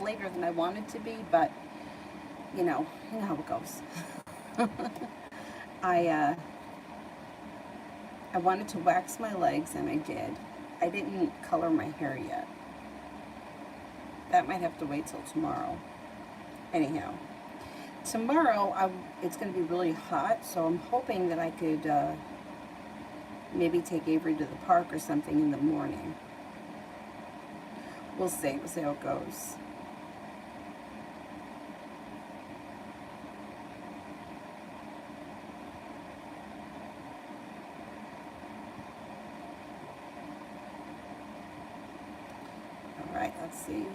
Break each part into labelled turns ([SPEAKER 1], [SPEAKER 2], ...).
[SPEAKER 1] later than I wanted to be, but you know how it goes. I wanted to wax my legs, and I did. I didn't color my hair yet. That might have to wait till tomorrow. Anyhow, tomorrow it's going to be really hot, so I'm hoping that I could maybe take Avery to the park or something in the morning. We'll see. We'll see how it goes. All right, let's see.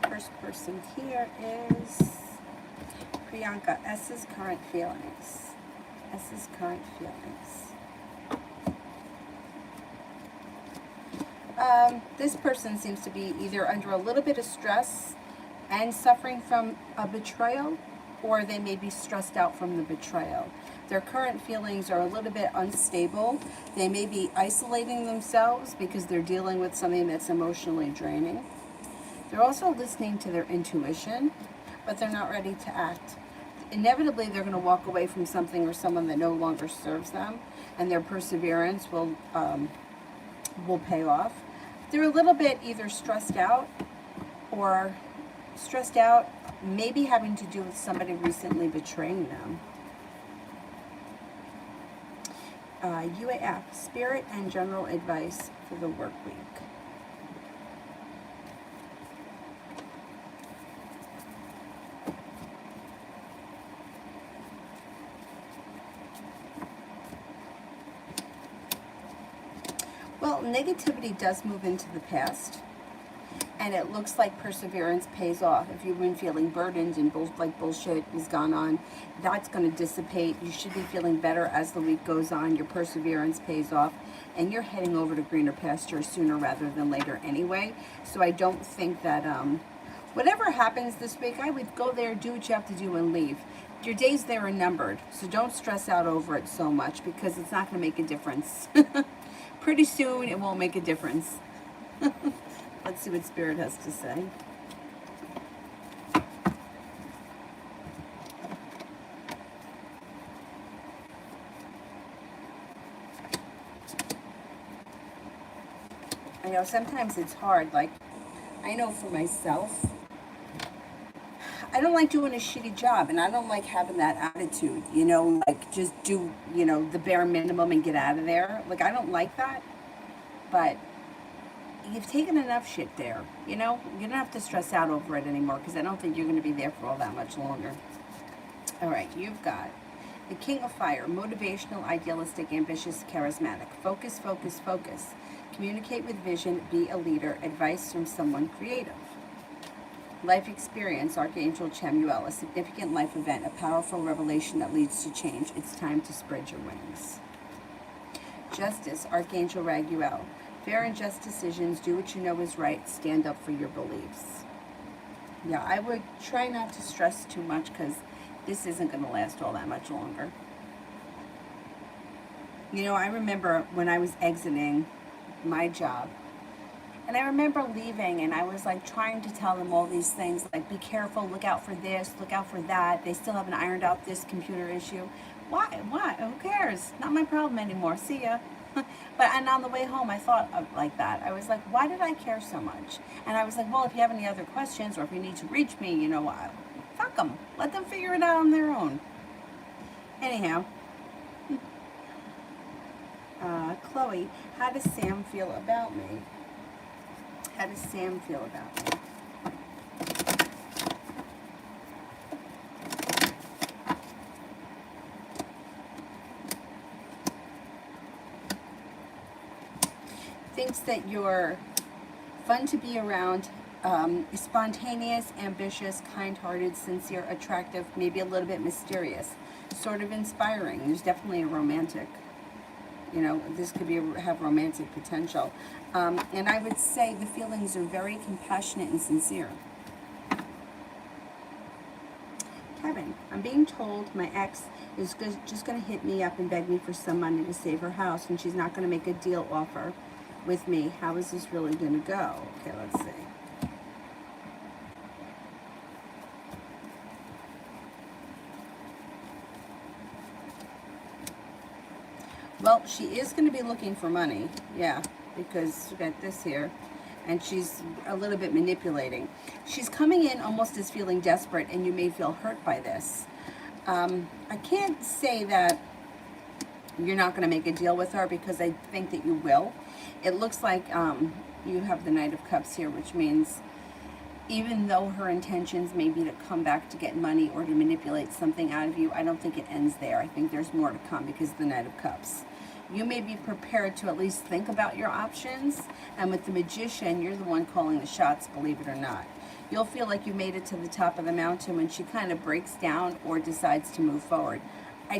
[SPEAKER 1] First person here is Priyanka. S's current feelings. S's current feelings. This person seems to be either under a little bit of stress and suffering from a betrayal, or they may be stressed out from the betrayal. Their current feelings are a little bit unstable. They may be isolating themselves because they're dealing with something that's emotionally draining. They're also listening to their intuition, but they're not ready to act. Inevitably, they're going to walk away from something or someone that no longer serves them, and their perseverance will pay off. They're a little bit either stressed out, maybe having to do with somebody recently betraying them. UAF, spirit and general advice for the work week. Well, negativity does move into the past, and it looks like perseverance pays off. If you've been feeling burdened and bullshit has gone on, that's going to dissipate. You should be feeling better as the week goes on. Your perseverance pays off, and you're heading over to greener pastures sooner rather than later anyway. So I don't think that whatever happens this week, I would go there, do what you have to do, and leave. Your days there are numbered, so don't stress out over it so much, because it's not going to make a difference. Pretty soon, it won't make a difference. Let's see what Spirit has to say. I know sometimes it's hard. Like, I know for myself, I don't like doing a shitty job, and I don't like having that attitude, like just do, the bare minimum and get out of there. Like, I don't like that, but you've taken enough shit there, you don't have to stress out over it anymore, because I don't think you're going to be there for all that much longer. All right, you've got the King of Fire, motivational, idealistic, ambitious, charismatic. Focus, focus, focus. Communicate with vision, be a leader, advice from someone creative. Life experience, Archangel Chamuel, a significant life event, a powerful revelation that leads to change. It's time to spread your wings. Justice, Archangel Raguel, fair and just decisions, do what you know is right, stand up for your beliefs. Yeah, I would try not to stress too much, because this isn't going to last all that much longer. I remember when I was exiting my job, and I remember leaving, and I was like trying to tell them all these things, like, be careful, look out for this, look out for that. They still haven't ironed out this computer issue. Why? Who cares? Not my problem anymore. See ya. And on the way home, I thought of like that. I was like, why did I care so much? And I was like, well, if you have any other questions, or if you need to reach me, fuck them. Let them figure it out on their own. Anyhow. Chloe, how does Sam feel about me? How does Sam feel about me? Thinks that you're fun to be around, spontaneous, ambitious, kind-hearted, sincere, attractive, maybe a little bit mysterious, sort of inspiring. There's definitely a romantic. This could have romantic potential. And I would say the feelings are very compassionate and sincere. Kevin, I'm being told my ex is just going to hit me up and beg me for some money to save her house, and she's not going to make a deal offer with me. How is this really going to go? Okay, let's see. Well, she is going to be looking for money, yeah, because we got this here, and she's a little bit manipulating. She's coming in almost as feeling desperate, and you may feel hurt by this. I can't say that you're not going to make a deal with her, because I think that you will. It looks like you have the Knight of Cups here, which means even though her intentions may be to come back to get money or to manipulate something out of you, I don't think it ends there. I think there's more to come because of the Knight of Cups. You may be prepared to at least think about your options, and with the Magician, you're the one calling the shots, believe it or not. You'll feel like you made it to the top of the mountain when she kind of breaks down or decides to move forward. I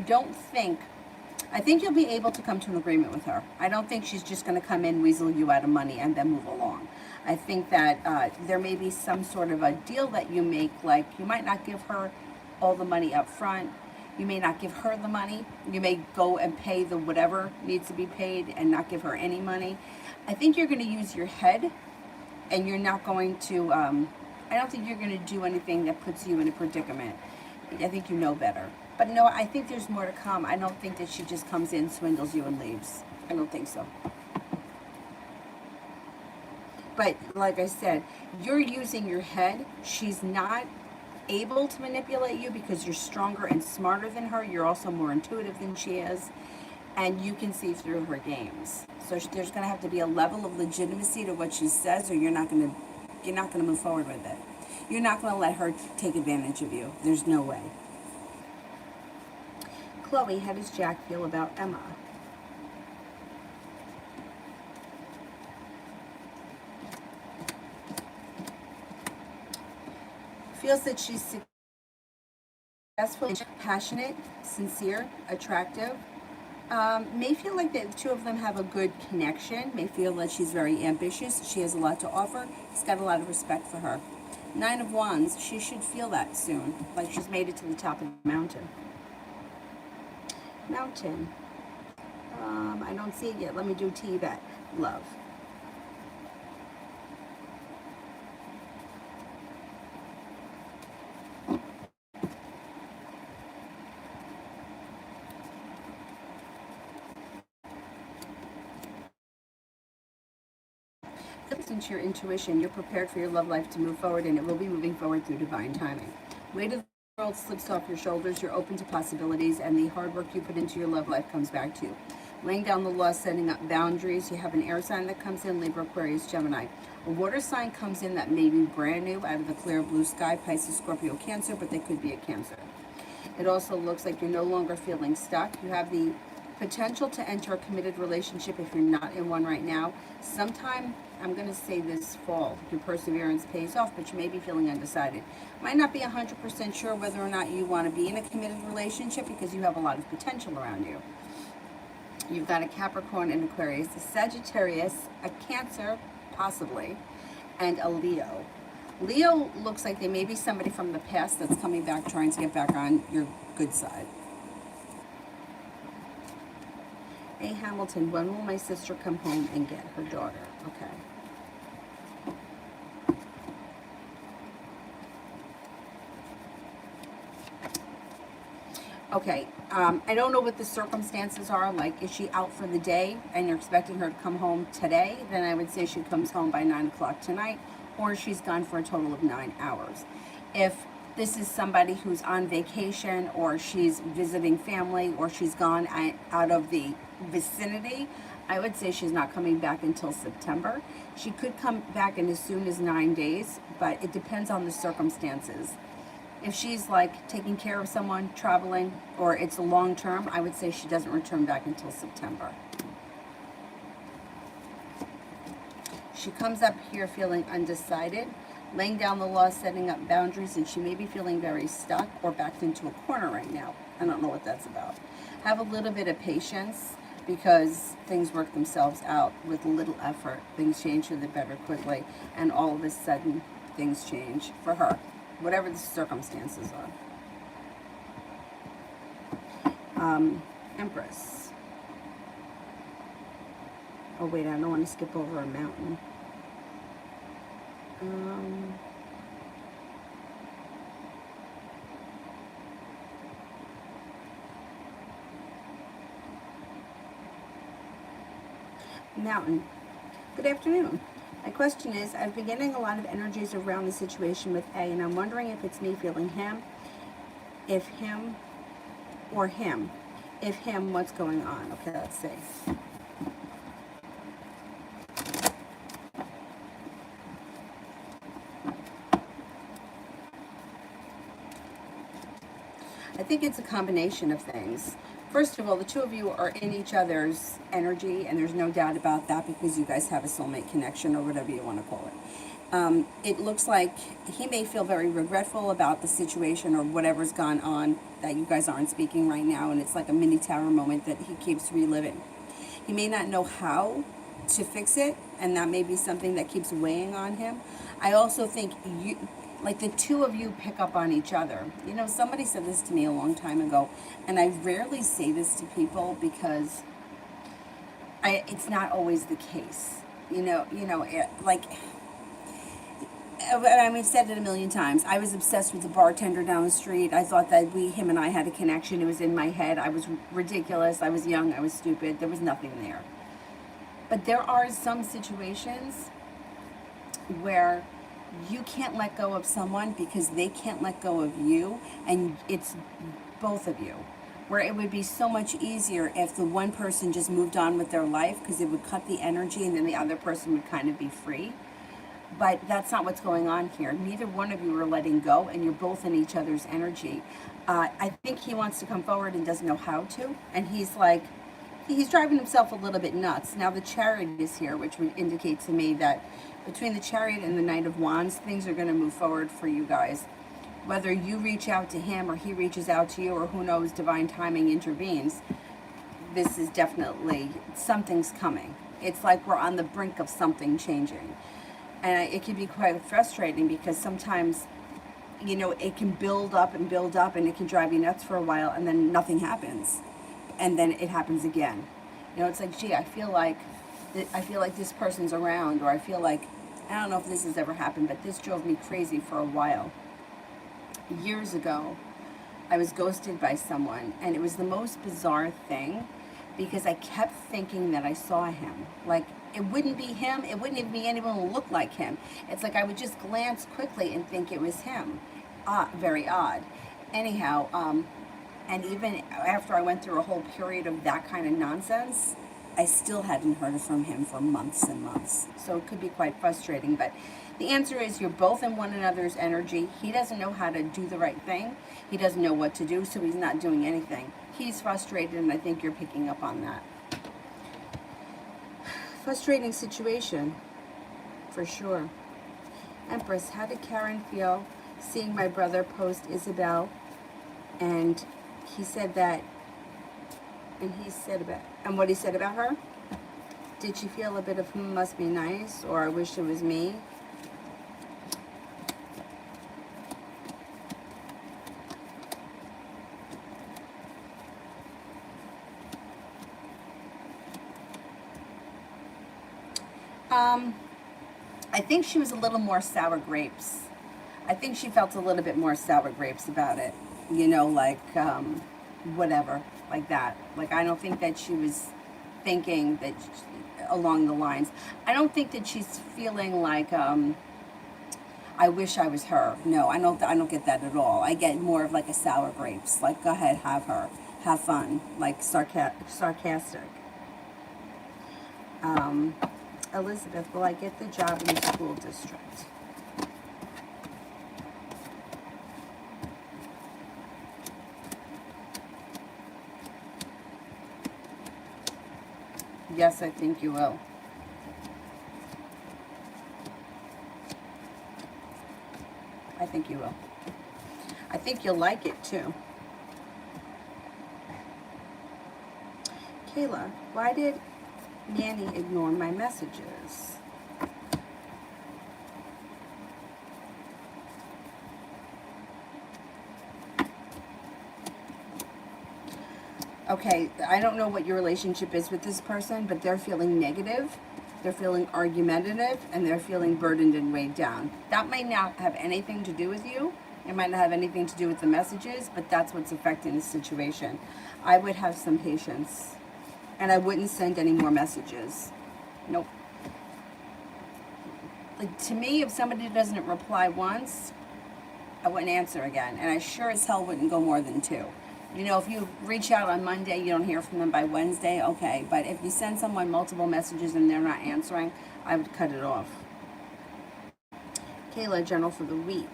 [SPEAKER 1] think you'll be able to come to an agreement with her. I don't think she's just going to come in, weasel you out of money, and then move along. I think that there may be some sort of a deal that you make, like you might not give her all the money up front. You may not give her the money. You may go and pay the whatever needs to be paid and not give her any money. I think you're going to use your head, and you're not going to, I don't think you're going to do anything that puts you in a predicament. I think you know better. But no, I think there's more to come. I don't think that she just comes in, swindles you, and leaves. I don't think so. But like I said, you're using your head. She's not able to manipulate you because you're stronger and smarter than her. You're also more intuitive than she is, and you can see through her games. So there's going to have to be a level of legitimacy to what she says, or you're not going to move forward with it. You're not going to let her take advantage of you. There's no way. Chloe, how does Jack feel about Emma? Feels that she's successful, passionate, sincere, attractive. May feel like the two of them have a good connection. May feel that she's very ambitious. She has a lot to offer. He's got a lot of respect for her. 9 of Wands, she should feel that soon, like she's made it to the top of the mountain. Mountain. I don't see it yet. Let me do T-Bet. Love. Listen to your intuition. You're prepared for your love life to move forward, and it will be moving forward through divine timing. Weight of the world slips off your shoulders. You're open to possibilities, and the hard work you put into your love life comes back to you. Laying down the law, setting up boundaries. You have an air sign that comes in, Libra, Aquarius, Gemini. A water sign comes in that may be brand new out of the clear blue sky, Pisces, Scorpio, Cancer, but they could be a Cancer. It also looks like you're no longer feeling stuck. You have the potential to enter a committed relationship if you're not in one right now. Sometime, I'm going to say this fall, your perseverance pays off, but you may be feeling undecided. Might not be 100% sure whether or not you want to be in a committed relationship because you have a lot of potential around you. You've got a Capricorn and Aquarius, a Sagittarius, a Cancer, possibly, and a Leo. Leo looks like they may be somebody from the past that's coming back, trying to get back on your good side. Hey Hamilton, when will my sister come home and get her daughter? Okay. Okay, I don't know what the circumstances are. Like, is she out for the day and you're expecting her to come home today? Then I would say she comes home by 9 o'clock tonight, or she's gone for a total of 9 hours. If this is somebody who's on vacation, or she's visiting family, or she's gone out of the vicinity, I would say she's not coming back until September. She could come back in as soon as 9 days, but it depends on the circumstances. If she's like taking care of someone, traveling, or it's a long term, I would say she doesn't return back until September. She comes up here feeling undecided, laying down the law, setting up boundaries, and she may be feeling very stuck or backed into a corner right now. I don't know what that's about. Have a little bit of patience, because things work themselves out with little effort. Things change for the better quickly, and all of a sudden things change for her, whatever the circumstances are. Empress. Oh wait, I don't want to skip over a mountain. Mountain. Good afternoon. My question is, I've been getting a lot of energies around the situation with A, and I'm wondering if it's me feeling him, if him, or him. If him, what's going on? Okay, let's see. I think it's a combination of things. First of all, the two of you are in each other's energy, and there's no doubt about that because you guys have a soulmate connection or whatever you want to call it. It looks like he may feel very regretful about the situation or whatever's gone on that you guys aren't speaking right now, and it's like a mini tower moment that he keeps reliving. He may not know how to fix it, and that may be something that keeps weighing on him. I also think like the two of you pick up on each other. You know, somebody said this to me a long time ago, and I rarely say this to people because it's not always the case. We've said it a million times. I was obsessed with the bartender down the street. I thought that him and I had a connection. It was in my head. I was ridiculous. I was young. I was stupid. There was nothing there. But there are some situations where you can't let go of someone because they can't let go of you, and it's both of you. Where it would be so much easier if the one person just moved on with their life because it would cut the energy and then the other person would kind of be free. But that's not what's going on here. Neither one of you are letting go, and you're both in each other's energy. I think he wants to come forward and doesn't know how to, and he's driving himself a little bit nuts. Now the Chariot is here, which would indicate to me that between the Chariot and the Knight of Wands, things are going to move forward for you guys. Whether you reach out to him or he reaches out to you, or who knows, divine timing intervenes, this is definitely, something's coming. It's like we're on the brink of something changing. And it can be quite frustrating because sometimes, it can build up and it can drive you nuts for a while, and then nothing happens. And then it happens again. It's like, gee, I feel like this person's around, or I feel like, I don't know if this has ever happened, but this drove me crazy for a while. Years ago, I was ghosted by someone, and it was the most bizarre thing because I kept thinking that I saw him. Like, it wouldn't be him. It wouldn't even be anyone who looked like him. It's like I would just glance quickly and think it was him. Very odd. Anyhow, and even after I went through a whole period of that kind of nonsense, I still hadn't heard from him for months and months. So it could be quite frustrating. But the answer is you're both in one another's energy. He doesn't know how to do the right thing. He doesn't know what to do, so he's not doing anything. He's frustrated, and I think you're picking up on that. Frustrating situation, for sure. Empress, how did Karen feel seeing my brother post Isabel? And he said that, and what he said about her? Did she feel a bit of, must be nice, or I wish it was me? I think she was a little more sour grapes. I think she felt a little bit more sour grapes about it. Whatever, like that. Like, I don't think that she was thinking that along the lines. I don't think that she's feeling like, I wish I was her. No, I don't get that at all. I get more of like a sour grapes. Like, go ahead, have her. Have fun. Like, sarcastic. Elizabeth, will I get the job in the school district? Yes, I think you will. I think you will. I think you'll like it too. Kayla, why did Nanny ignore my messages? Okay, I don't know what your relationship is with this person, but they're feeling negative, they're feeling argumentative, and they're feeling burdened and weighed down. That might not have anything to do with you. It might not have anything to do with the messages, but that's what's affecting the situation. I would have some patience, and I wouldn't send any more messages. Nope. Like, to me, if somebody doesn't reply once, I wouldn't answer again, and I sure as hell wouldn't go more than 2. You know, if you reach out on Monday, you don't hear from them by Wednesday, okay. But if you send someone multiple messages and they're not answering, I would cut it off. Kayla, general for the week.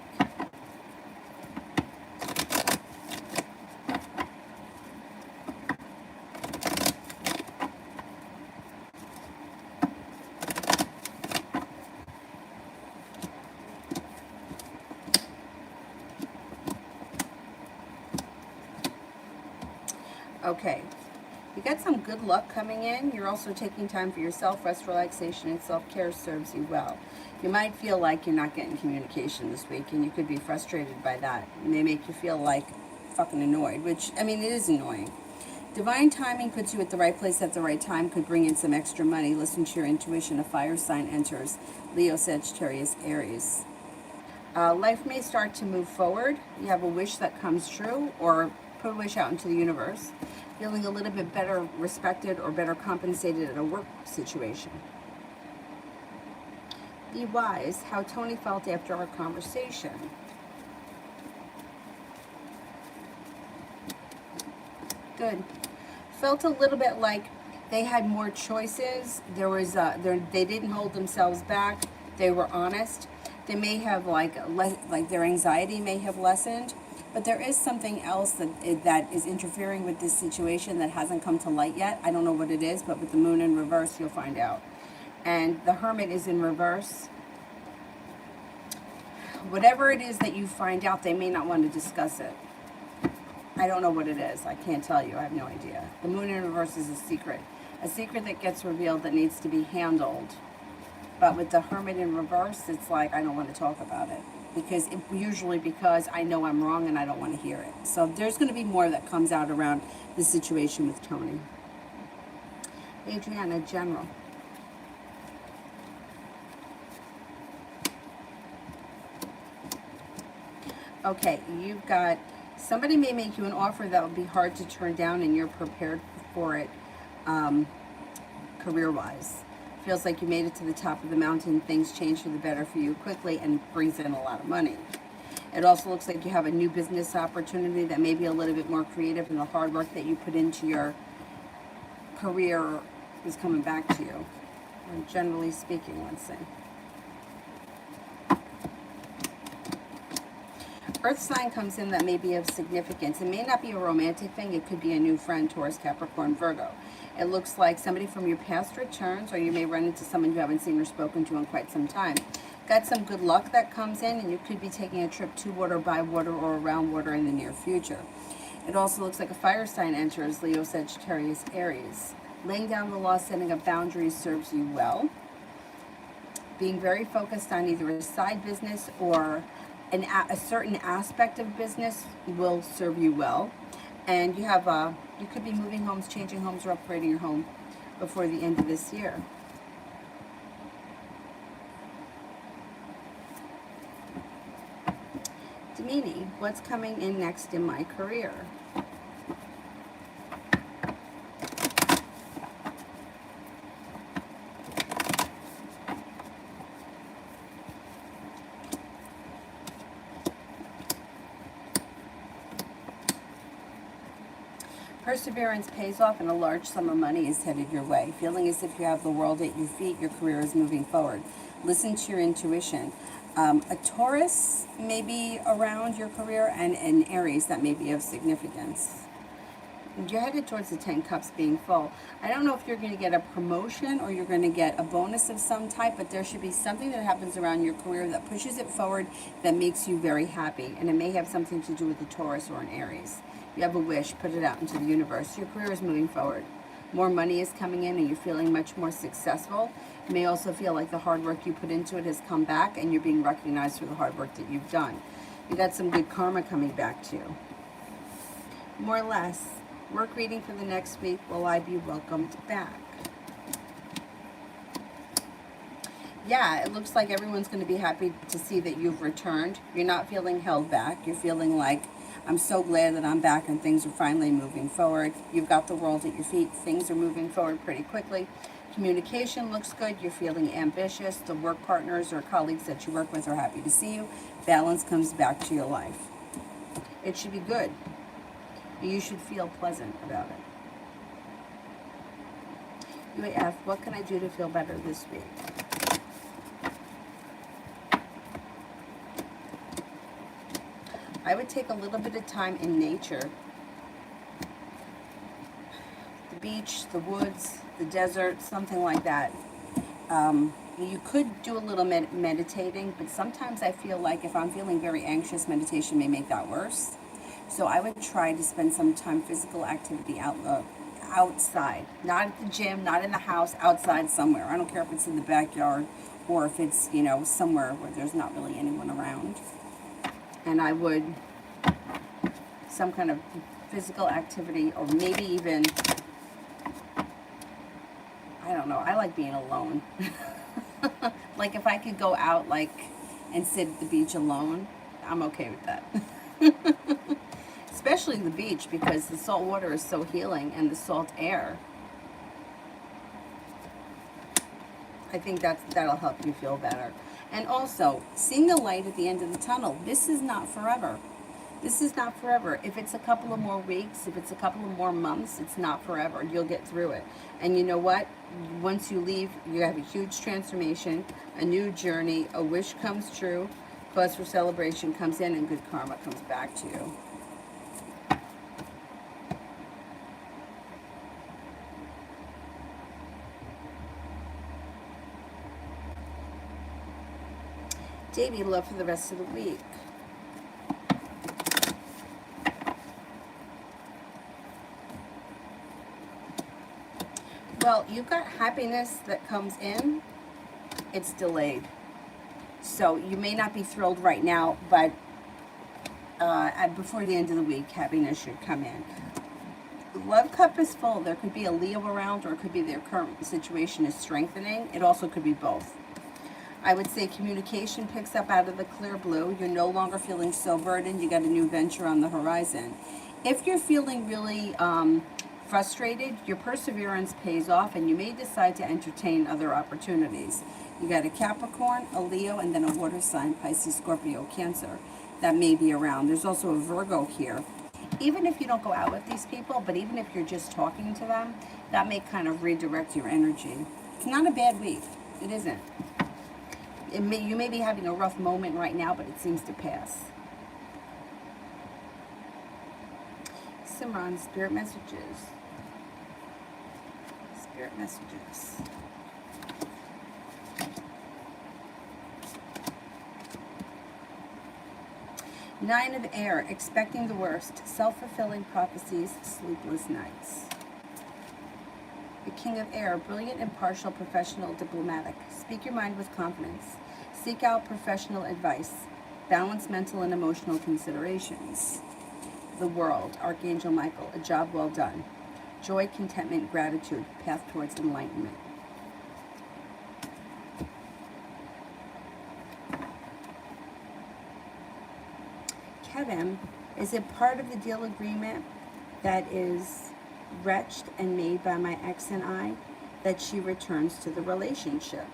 [SPEAKER 1] Okay, you got some good luck coming in. You're also taking time for yourself. Rest, relaxation, and self-care serves you well. You might feel like you're not getting communication this week, and you could be frustrated by that. It may make you feel like fucking annoyed, which, I mean, it is annoying. Divine timing puts you at the right place at the right time, could bring in some extra money. Listen to your intuition. A fire sign enters. Leo, Sagittarius, Aries. Life may start to move forward. You have a wish that comes true, or put a wish out into the universe. Feeling a little bit better respected or better compensated at a work situation. Be wise. How Tony felt after our conversation. Good. Felt a little bit like they had more choices. There was they didn't hold themselves back. They were honest. They may have like their anxiety may have lessened, but there is something else that is interfering with this situation that hasn't come to light yet. I don't know what it is, but with the moon in reverse, you'll find out. And the Hermit is in reverse. Whatever it is that you find out, they may not want to discuss it. I don't know what it is. I can't tell you. I have no idea. The moon in reverse is a secret that gets revealed that needs to be handled. But with the Hermit in reverse, it's like I don't want to talk about it. Usually because I know I'm wrong and I don't want to hear it. So there's going to be more that comes out around the situation with Tony. Adriana, general. Okay, you've got somebody may make you an offer that would be hard to turn down, and you're prepared for it career-wise. Feels like you made it to the top of the mountain. Things change for the better for you quickly and brings in a lot of money. It also looks like you have a new business opportunity that may be a little bit more creative, and the hard work that you put into your career is coming back to you. And generally speaking, let's say. Earth sign comes in that may be of significance. It may not be a romantic thing. It could be a new friend, Taurus, Capricorn, Virgo. It looks like somebody from your past returns, or you may run into someone you haven't seen or spoken to in quite some time. Got some good luck that comes in, and you could be taking a trip to water, by water, or around water in the near future. It also looks like a fire sign enters. Leo, Sagittarius, Aries. Laying down the law, setting up boundaries serves you well. Being very focused on either a side business or a certain aspect of business will serve you well. And you have you could be moving homes, changing homes, or upgrading your home before the end of this year. Domini, what's coming in next in my career? Perseverance pays off, and a large sum of money is headed your way. Feeling as if you have the world at your feet, your career is moving forward. Listen to your intuition. A Taurus may be around your career, and an Aries that may be of significance. You're headed towards the 10 cups being full. I don't know if you're going to get a promotion or you're going to get a bonus of some type, but there should be something that happens around your career that pushes it forward, that makes you very happy. And it may have something to do with a Taurus or an Aries. You have a wish, put it out into the universe. Your career is moving forward. More money is coming in, and you're feeling much more successful. You may also feel like the hard work you put into it has come back, and you're being recognized for the hard work that you've done. You got some good karma coming back to you. More or less, Work reading for the next week. Will I be welcomed back? Yeah, it looks like everyone's going to be happy to see that you've returned. You're not feeling held back. You're feeling like, I'm so glad that I'm back and things are finally moving forward. You've got the world at your feet. Things are moving forward pretty quickly. Communication looks good. You're feeling ambitious. The work partners or colleagues that you work with are happy to see you. Balance comes back to your life. It should be good. You should feel pleasant about it. UAF, what can I do to feel better this week? I would take a little bit of time in nature. The beach, the woods, the desert, something like that. You could do a little meditating, but sometimes I feel like if I'm feeling very anxious, meditation may make that worse. So I would try to spend some time physical activity outside. Not at the gym, not in the house, outside somewhere. I don't care if it's in the backyard or if it's, somewhere where there's not really anyone around. And I would, some kind of physical activity, or maybe even, I don't know, I like being alone. Like if I could go out and sit at the beach alone, I'm okay with that. Especially the beach, because the salt water is so healing, and the salt air. I think that'll help you feel better. And also, seeing the light at the end of the tunnel. This is not forever. This is not forever. If it's a couple of more weeks, if it's a couple of more months, it's not forever. You'll get through it. And you know what? Once you leave, you have a huge transformation, a new journey, a wish comes true, cause for celebration comes in, and good karma comes back to you. Davey, love for the rest of the week. Well, you've got happiness that comes in. It's delayed. So you may not be thrilled right now, but before the end of the week, happiness should come in. The love cup is full. There could be a Leo around, or it could be their current situation is strengthening. It also could be both. I would say communication picks up out of the clear blue. You're no longer feeling so burdened. You got a new venture on the horizon. If you're feeling really frustrated, your perseverance pays off, and you may decide to entertain other opportunities. You got a Capricorn, a Leo, and then a water sign, Pisces, Scorpio, Cancer, that may be around. There's also a Virgo here. Even if you don't go out with these people, but even if you're just talking to them, that may kind of redirect your energy. It's not a bad week. It isn't. You may be having a rough moment right now, but it seems to pass. Simran, spirit messages. Spirit messages. Nine of Air, expecting the worst, self-fulfilling prophecies, sleepless nights. The King of Air, brilliant, impartial, professional, diplomatic. Speak your mind with confidence. Seek out professional advice. Balance mental and emotional considerations. The World, Archangel Michael, a job well done. Joy, contentment, gratitude, path towards enlightenment. Kevin, is it part of the deal agreement that is wretched and made by my ex and I that she returns to the relationship?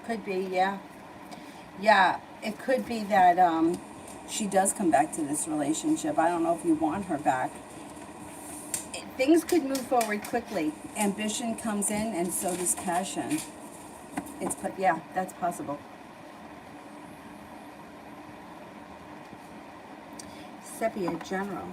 [SPEAKER 1] Could be, yeah. Yeah, it could be that she does come back to this relationship. I don't know if you want her back. Things could move forward quickly. Ambition comes in, and so does passion. Yeah, that's possible. Sepia, General.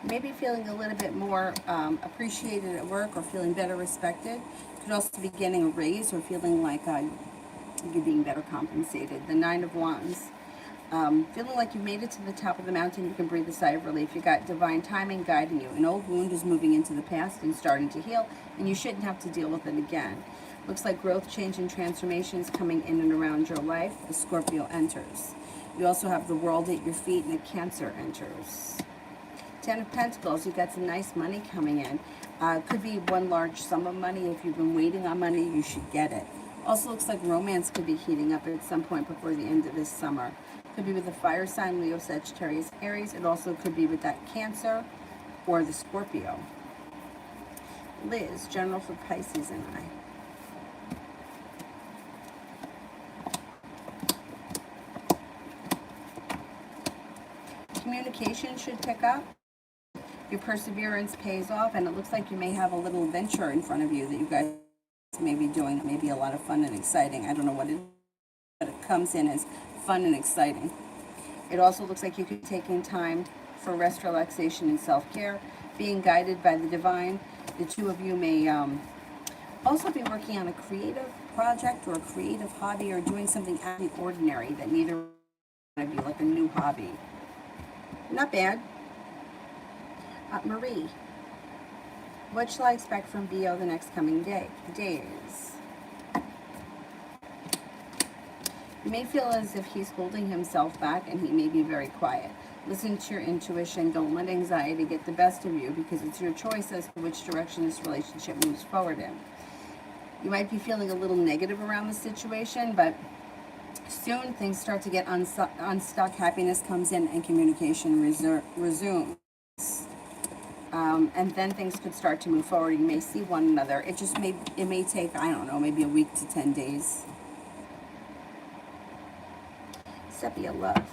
[SPEAKER 1] Maybe feeling a little bit more appreciated at work, or feeling better respected. Could also be getting a raise, or feeling like you're being better compensated. The Nine of Wands. Feeling like you've made it to the top of the mountain, you can breathe a sigh of relief. You got divine timing guiding you. An old wound is moving into the past and starting to heal, and you shouldn't have to deal with it again. Looks like growth, change, and transformation is coming in and around your life. The Scorpio enters. You also have the World at your feet, and the Cancer enters. Ten of Pentacles, you got some nice money coming in. Could be one large sum of money. If you've been waiting on money, you should get it. Also looks like romance could be heating up at some point before the end of this summer. Could be with the fire sign, Leo, Sagittarius, Aries. It also could be with that Cancer or the Scorpio. Liz, general for Pisces and I. Communication should pick up. Your perseverance pays off, and it looks like you may have a little venture in front of you that you guys may be doing. It may be a lot of fun and exciting. I don't know what it is, but it comes in as fun and exciting. It also looks like you could be taking time for rest, relaxation, and self-care, being guided by the divine. The two of you may also be working on a creative project or a creative hobby, or doing something out of the ordinary that neither of you, like a new hobby. Not bad. Marie, what shall I expect from BO the next coming days? You may feel as if he's holding himself back, and he may be very quiet. Listen to your intuition. Don't let anxiety get the best of you, because it's your choice as to which direction this relationship moves forward in. You might be feeling a little negative around the situation, but soon things start to get unstuck. Happiness comes in, and communication resumes. And then things could start to move forward. You may see one another. It may take, I don't know, maybe a week to 10 days. Sepia, love.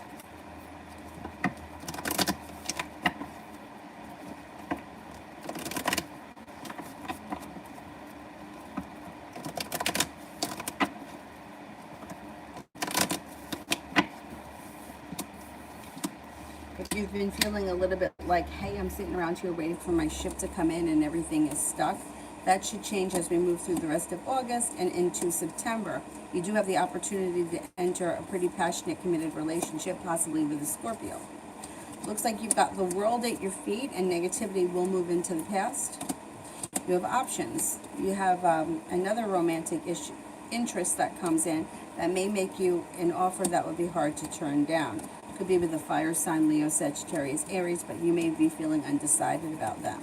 [SPEAKER 1] If you've been feeling a little bit like, hey, I'm sitting around here waiting for my ship to come in and everything is stuck, that should change as we move through the rest of August and into September. You do have the opportunity to enter a pretty passionate, committed relationship, possibly with a Scorpio. Looks like you've got the world at your feet, and negativity will move into the past. You have options. You have another romantic interest that comes in that may make you an offer that would be hard to turn down. Could be with the fire sign, Leo, Sagittarius, Aries, but you may be feeling undecided about them.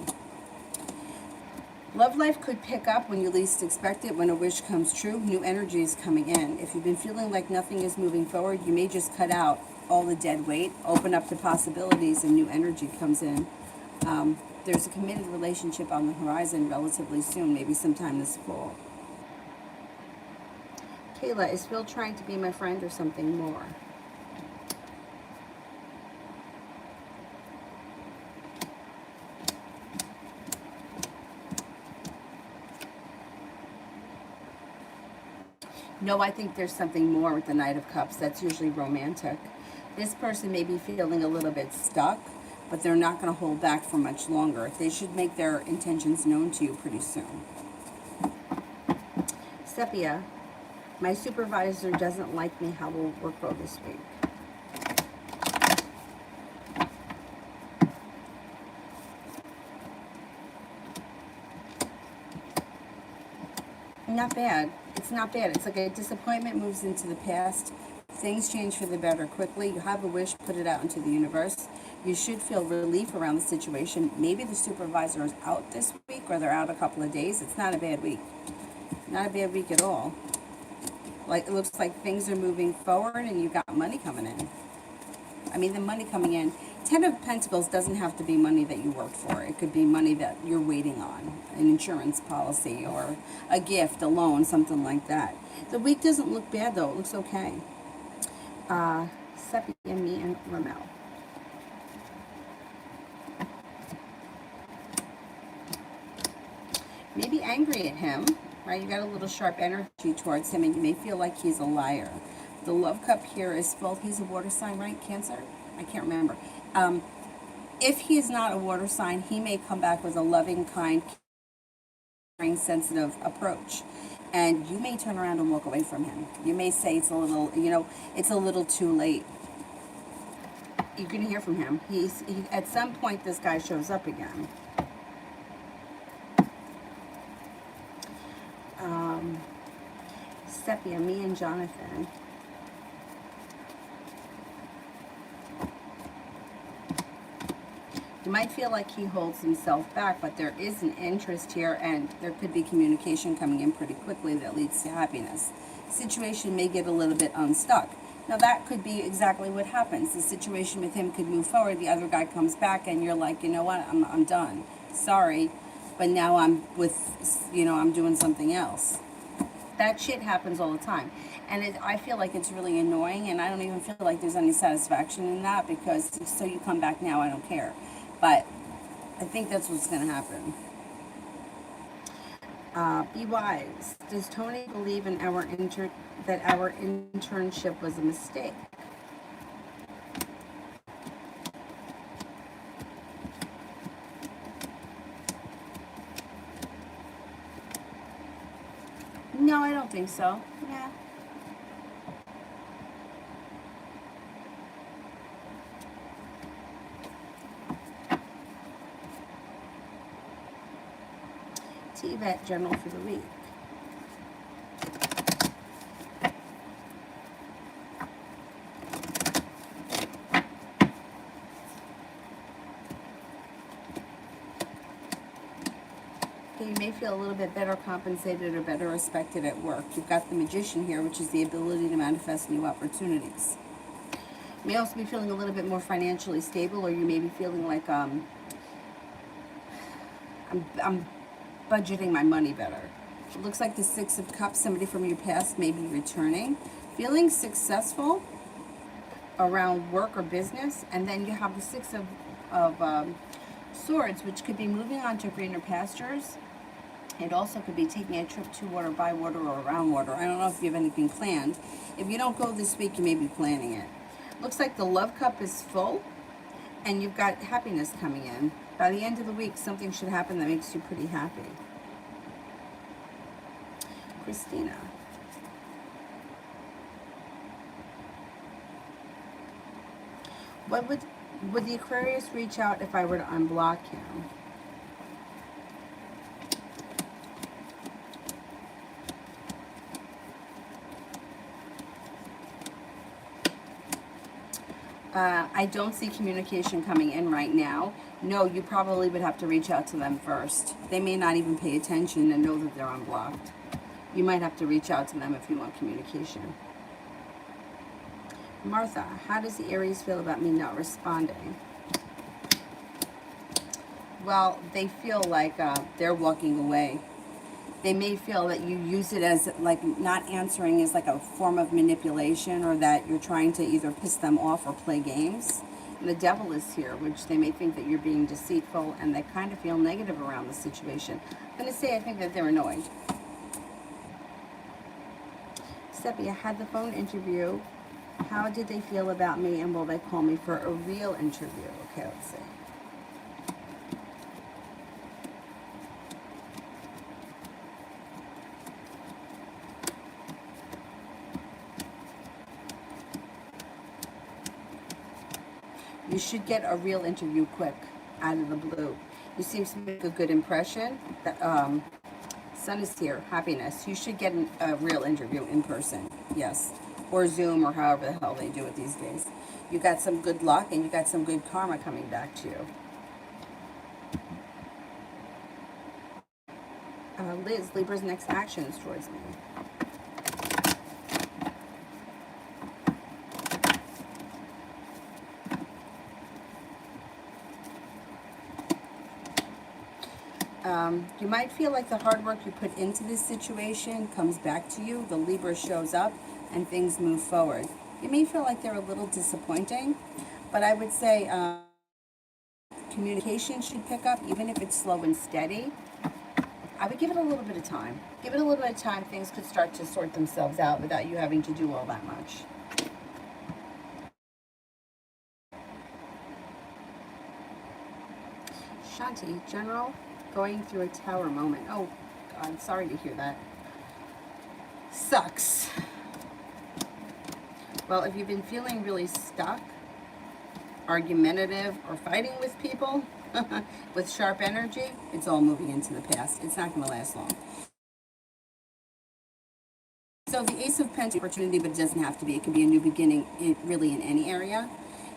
[SPEAKER 1] Love life could pick up when you least expect it, when a wish comes true. New energy is coming in. If you've been feeling like nothing is moving forward, you may just cut out all the dead weight, open up the possibilities, and new energy comes in. There's a committed relationship on the horizon relatively soon, maybe sometime this fall. Kayla, is Phil trying to be my friend or something more? No, I think there's something more with the Knight of Cups. That's usually romantic. This person may be feeling a little bit stuck, but they're not going to hold back for much longer. They should make their intentions known to you pretty soon. Sepia, my supervisor doesn't like me. How will work go this week? Not bad. It's not bad. It's like a disappointment moves into the past. Things change for the better quickly. You have a wish, put it out into the universe. You should feel relief around the situation. Maybe the supervisor is out this week, or they're out a couple of days. It's not a bad week. Not a bad week at all. Like, it looks like things are moving forward, and you got money coming in. I mean, the money coming in. 10 of Pentacles doesn't have to be money that you worked for. It could be money that you're waiting on. An insurance policy or a gift, a loan, something like that. The week doesn't look bad, though. It looks okay. Seppi and me and Ramel. Maybe angry at him, right? You got a little sharp energy towards him, and you may feel like he's a liar. The love cup here is full. He's a water sign, right? Cancer? I can't remember. If he is not a water sign, he may come back with a loving, kind, caring, sensitive approach. And you may turn around and walk away from him. You may say it's a little, it's a little too late. You can hear from him. At some point, this guy shows up again. Sepia, me and Jonathan. You might feel like he holds himself back, but there is an interest here, and there could be communication coming in pretty quickly that leads to happiness. Situation may get a little bit unstuck. Now, that could be exactly what happens. The situation with him could move forward. The other guy comes back, and you're like, you know what? I'm done. Sorry, but now I'm I'm doing something else. That shit happens all the time. And I feel like it's really annoying, and I don't even feel like there's any satisfaction in that, because so you come back now, I don't care. But I think that's what's going to happen. Be wise. Does Tony believe in that our internship was a mistake? No, I don't think so. Yeah. Vet journal for the week. Okay, you may feel a little bit better compensated or better respected at work. You've got the Magician here, which is the ability to manifest new opportunities. You may also be feeling a little bit more financially stable, or you may be feeling like I'm budgeting my money better. It looks like the Six of Cups, somebody from your past may be returning. Feeling successful around work or business. And then you have the Six of Swords, which could be moving on to greener pastures. It also could be taking a trip to water, by water, or around water. I don't know if you have anything planned. If you don't go this week, you may be planning it. Looks like the love cup is full, and you've got happiness coming in. By the end of the week, something should happen that makes you pretty happy. Christina. What would the Aquarius reach out if I were to unblock him? I don't see communication coming in right now. No, you probably would have to reach out to them first. They may not even pay attention and know that they're unblocked. You might have to reach out to them if you want communication. Martha, how does the Aries feel about me not responding? Well, they feel like they're walking away. They may feel that you use it as, like, not answering is like a form of manipulation, or that you're trying to either piss them off or play games. And the Devil is here, which they may think that you're being deceitful, and they kind of feel negative around the situation. I'm going to say I think that they're annoyed. Sepia, had the phone interview. How did they feel about me, and will they call me for a real interview? Okay, let's see. You should get a real interview quick, out of the blue. You seem to make a good impression. Sun is here, happiness. You should get a real interview in person, yes. Or Zoom, or however the hell they do it these days. You got some good luck, and you got some good karma coming back to you. Liz, Libra's next action is towards me. You might feel like the hard work you put into this situation comes back to you. The Libra shows up and things move forward. You may feel like they're a little disappointing, but I would say communication should pick up, even if it's slow and steady. I would give it a little bit of time. Give it a little bit of time. Things could start to sort themselves out without you having to do all that much. Shanti, general, going through a tower moment. Oh, God, sorry to hear that. Sucks. Well, if you've been feeling really stuck, argumentative, or fighting with people with sharp energy, it's all moving into the past. It's not going to last long. So the Ace of Pentacles, opportunity, but it doesn't have to be. It could be a new beginning, really in any area.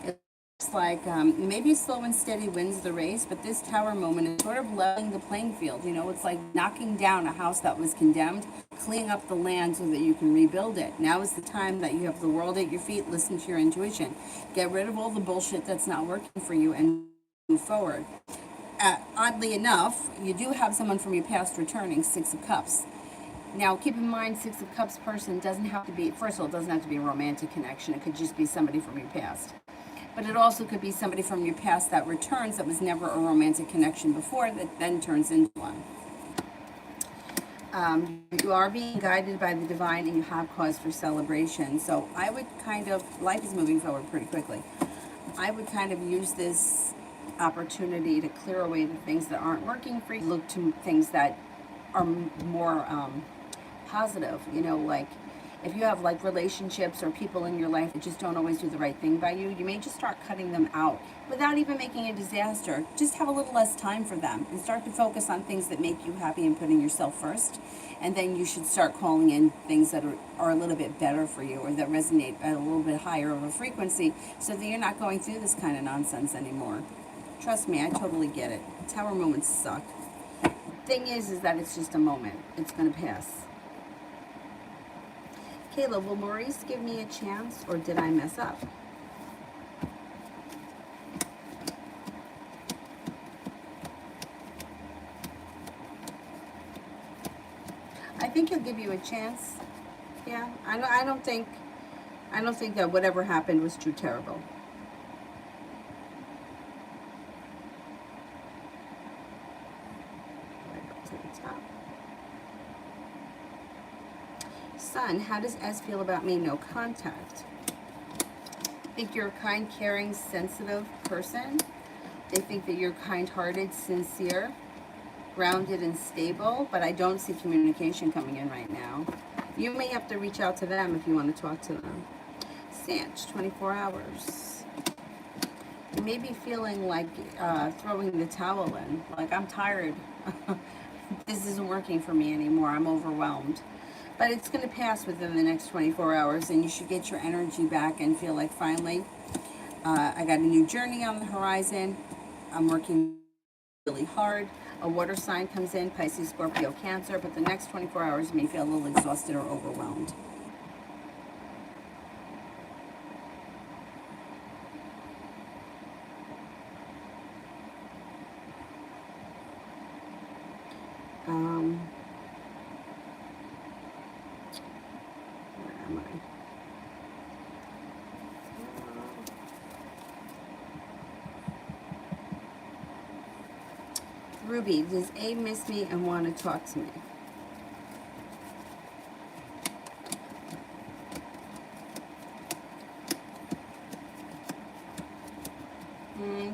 [SPEAKER 1] It looks like maybe slow and steady wins the race, but this tower moment is sort of leveling the playing field. You know, it's like knocking down a house that was condemned, cleaning up the land so that you can rebuild it. Now is the time that you have the world at your feet. Listen to your intuition. Get rid of all the bullshit that's not working for you and move forward. Oddly enough, you do have someone from your past returning, Six of Cups. Now, keep in mind, Six of Cups person doesn't have to be, first of all, it doesn't have to be a romantic connection. It could just be somebody from your past. But it also could be somebody from your past that returns that was never a romantic connection before that then turns into one. You are being guided by the divine and you have cause for celebration. So I would kind of, life is moving forward pretty quickly. I would kind of use this opportunity to clear away the things that aren't working for you. Look to things that are more positive, you know, like if you have like relationships or people in your life that just don't always do the right thing by you, you may just start cutting them out without even making a disaster. Just have a little less time for them and start to focus on things that make you happy and putting yourself first. And then you should start calling in things that are a little bit better for you or that resonate at a little bit higher of a frequency so that you're not going through this kind of nonsense anymore. Trust me, I totally get it. Tower moments suck. Thing is that it's just a moment. It's going to pass. Kayla, will Maurice give me a chance or did I mess up? I think he'll give you a chance. Yeah, I don't think that whatever happened was too terrible. Sun, how does S feel about me? No contact. I think you're a kind, caring, sensitive person. They think that you're kind-hearted, sincere, grounded, and stable, but I don't see communication coming in right now. You may have to reach out to them if you want to talk to them. Sanch, 24 hours. You may be feeling like throwing the towel in. Like, I'm tired. This isn't working for me anymore. I'm overwhelmed. But it's going to pass within the next 24 hours, and you should get your energy back and feel like finally, I got a new journey on the horizon. I'm working really hard. A water sign comes in, Pisces, Scorpio, Cancer, but the next 24 hours you may feel a little exhausted or overwhelmed. Where am I? Ruby, does A miss me and want to talk to me?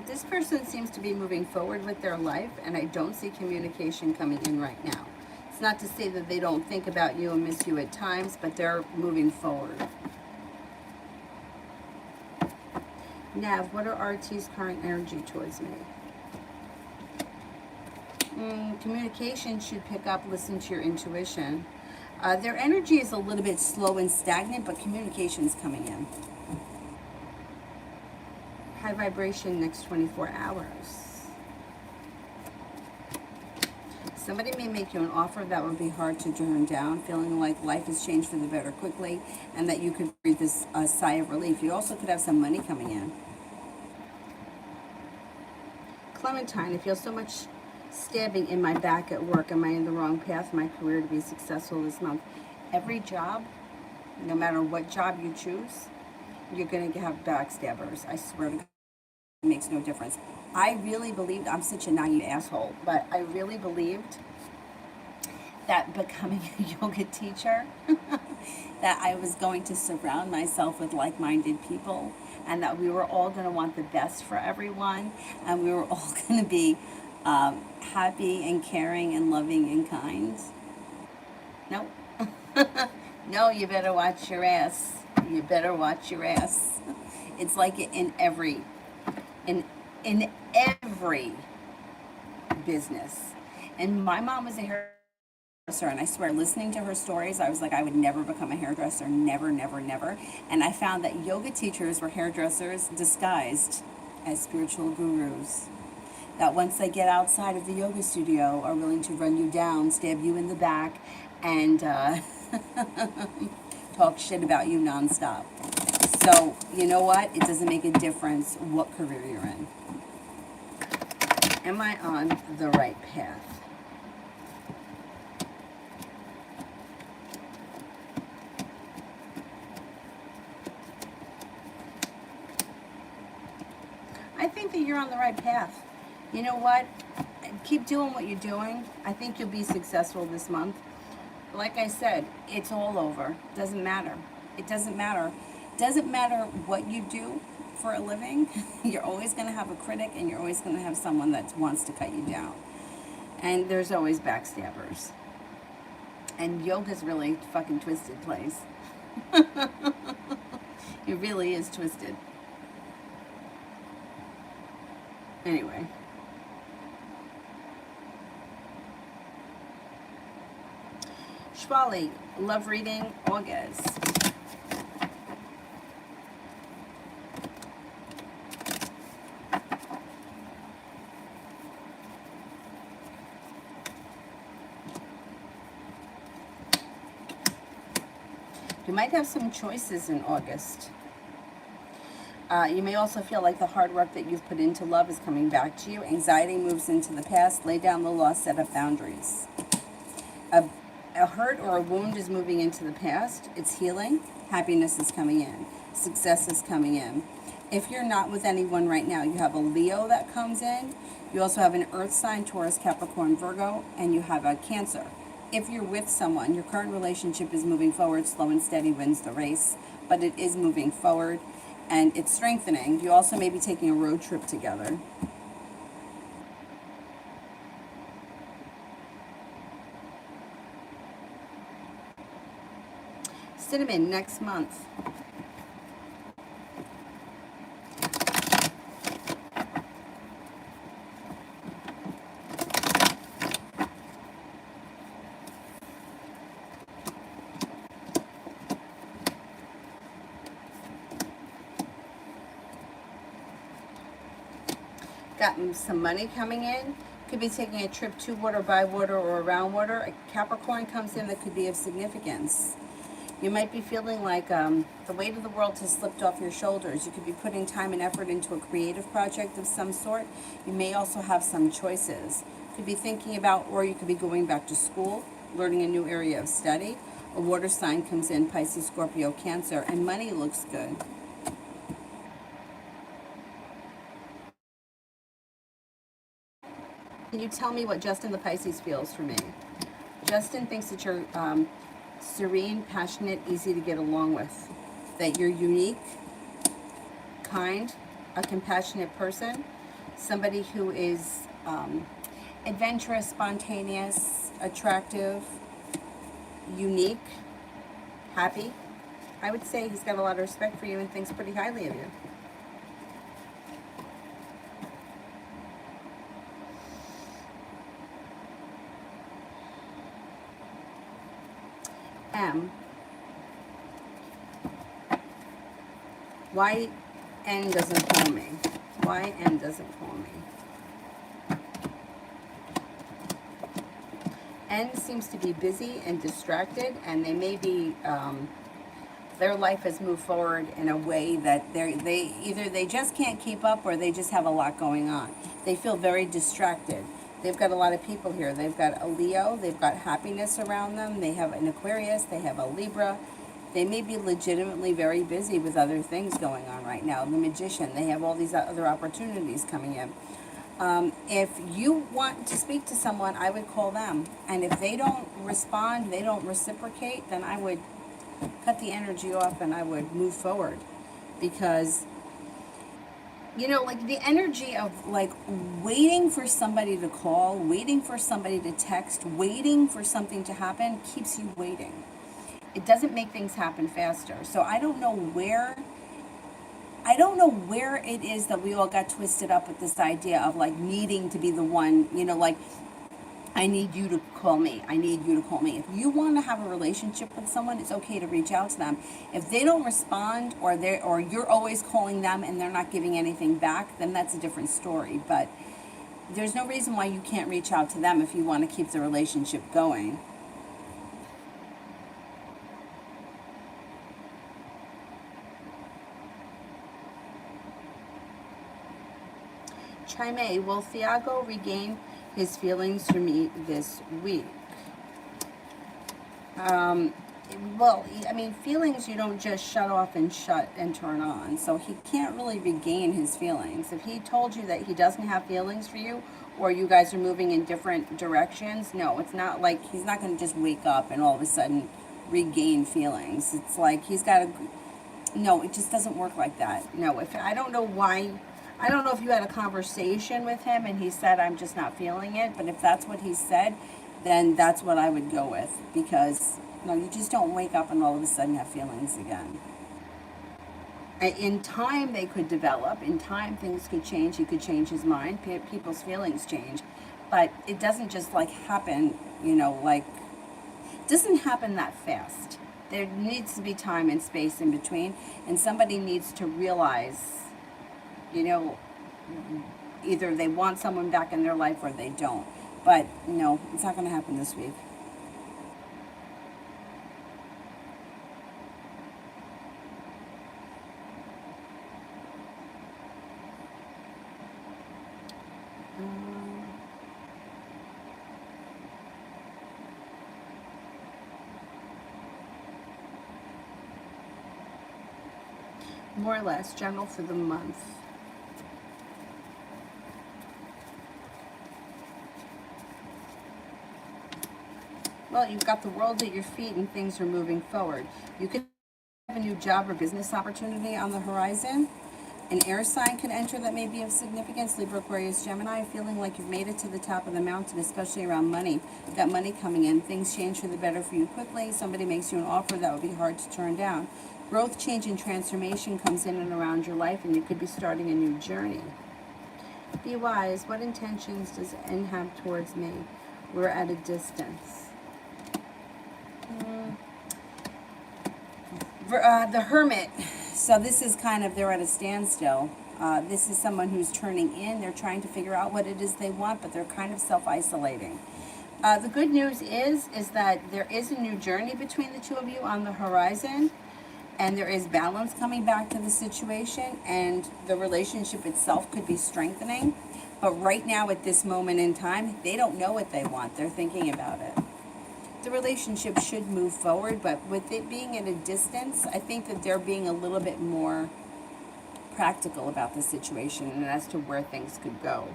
[SPEAKER 1] This person seems to be moving forward with their life, and I don't see communication coming in right now. It's not to say that they don't think about you and miss you at times, but they're moving forward. Nav, what are RT's current energy towards me? Communication should pick up, listen to your intuition. Their energy is a little bit slow and stagnant, but communication is coming in. High vibration next 24 hours. Somebody may make you an offer that would be hard to turn down, feeling like life has changed for the better quickly, and that you could breathe this sigh of relief. You also could have some money coming in. Clementine, I feel so much stabbing in my back at work. Am I in the wrong path in my career to be successful this month? Every job, no matter what job you choose, you're going to have backstabbers. I swear to God, it makes no difference. I really believed, I'm such a naive asshole, but I really believed that becoming a yoga teacher, that I was going to surround myself with like-minded people, and that we were all going to want the best for everyone, and we were all going to be Happy and caring and loving and kind. Nope. No, you better watch your ass. You better watch your ass. It's like in in every business. And my mom was a hairdresser, and I swear, listening to her stories, I was like, I would never become a hairdresser, never, never, never. And I found that yoga teachers were hairdressers disguised as spiritual gurus. That once they get outside of the yoga studio, are willing to run you down, stab you in the back, and talk shit about you nonstop. So, you know what? It doesn't make a difference what career you're in. Am I on the right path? I think that you're on the right path. You know what? Keep doing what you're doing. I think you'll be successful this month. Like I said, it's all over. Doesn't matter. It doesn't matter. Doesn't matter what you do for a living. You're always going to have a critic, and you're always going to have someone that wants to cut you down. And there's always backstabbers. And yoga's really fucking twisted place. It really is twisted. Anyway. Shwali, love reading, August. You might have some choices in August. You may also feel like the hard work that you've put into love is coming back to you. Anxiety moves into the past. Lay down the law, set up boundaries. A hurt or a wound is moving into the past. It's healing. Happiness is coming in. Success is coming in. If you're not with anyone right now, you have a Leo that comes in. You also have an Earth sign, Taurus, Capricorn, Virgo, and you have a Cancer. If you're with someone, your current relationship is moving forward. Slow and steady wins the race, but it is moving forward, and it's strengthening. You also may be taking a road trip together. Cinnamon, next month. Got some money coming in. Could be taking a trip to water, by water, or around water. A Capricorn comes in that could be of significance. You might be feeling like the weight of the world has slipped off your shoulders. You could be putting time and effort into a creative project of some sort. You may also have some choices. You could be thinking about, or you could be going back to school, learning a new area of study. A water sign comes in, Pisces, Scorpio, Cancer, and money looks good. Can you tell me what Justin the Pisces feels for me? Justin thinks that you're serene, passionate, easy to get along with. That you're unique, kind, a compassionate person. Somebody who is adventurous, spontaneous, attractive, unique, happy. I would say he's got a lot of respect for you and thinks pretty highly of you. M. Why N doesn't call me? Why N doesn't call me? N seems to be busy and distracted, and they may be, their life has moved forward in a way that they either they just can't keep up, or they just have a lot going on. They feel very distracted. They've got a lot of people here. They've got a Leo. They've got happiness around them. They have an Aquarius. They have a Libra. They may be legitimately very busy with other things going on right now. The Magician. They have all these other opportunities coming in. If you want to speak to someone, I would call them. And if they don't respond, they don't reciprocate, then I would cut the energy off and I would move forward. Because You know, like the energy of like waiting for somebody to call, waiting for somebody to text, waiting for something to happen keeps you waiting. It doesn't make things happen faster. So I don't know where it is that we all got twisted up with this idea of like needing to be the one, you know, like I need you to call me. I need you to call me. If you want to have a relationship with someone, it's okay to reach out to them. If they don't respond or you're always calling them and they're not giving anything back, then that's a different story. But there's no reason why you can't reach out to them if you want to keep the relationship going. Chime, will Thiago regain his feelings for me this week? Um, well, I mean, feelings you don't just shut off and shut and turn on. So he can't really regain his feelings. If he told you that he doesn't have feelings for you, or you guys are moving in different directions, no, it's not like he's not going to just wake up and all of a sudden regain feelings. It's like he's got to. No, it just doesn't work like that. No, if I don't know why. I don't know if you had a conversation with him and he said, I'm just not feeling it. But if that's what he said, then that's what I would go with. Because, no, you just don't wake up and all of a sudden have feelings again. In time, they could develop. In time, things could change. He could change his mind. People's feelings change. But it doesn't just, like, happen, you know, like, it doesn't happen that fast. There needs to be time and space in between. And somebody needs to realize, you know, either they want someone back in their life or they don't. But no, it's not going to happen this week. Um, More or less, general for the month. Well, you've got the world at your feet and things are moving forward. You could have a new job or business opportunity on the horizon. An air sign can enter that may be of significance. Libra, Aquarius, Gemini, feeling like you've made it to the top of the mountain, especially around money. You've got money coming in. Things change for the better for you quickly. Somebody makes you an offer that would be hard to turn down. Growth, change, and transformation comes in and around your life, and you could be starting a new journey. Be wise. What intentions does N have towards me? We're at a distance. The Hermit. So this is kind of, they're at a standstill. This is someone who's turning in. They're trying to figure out what it is they want, but they're kind of self-isolating. The good news is that there is a new journey between the two of you on the horizon, and there is balance coming back to the situation, and the relationship itself could be strengthening. But right now, at this moment in time, they don't know what they want. They're thinking about it. The relationship should move forward, but with it being at a distance, I think that they're being a little bit more practical about the situation and as to where things could go.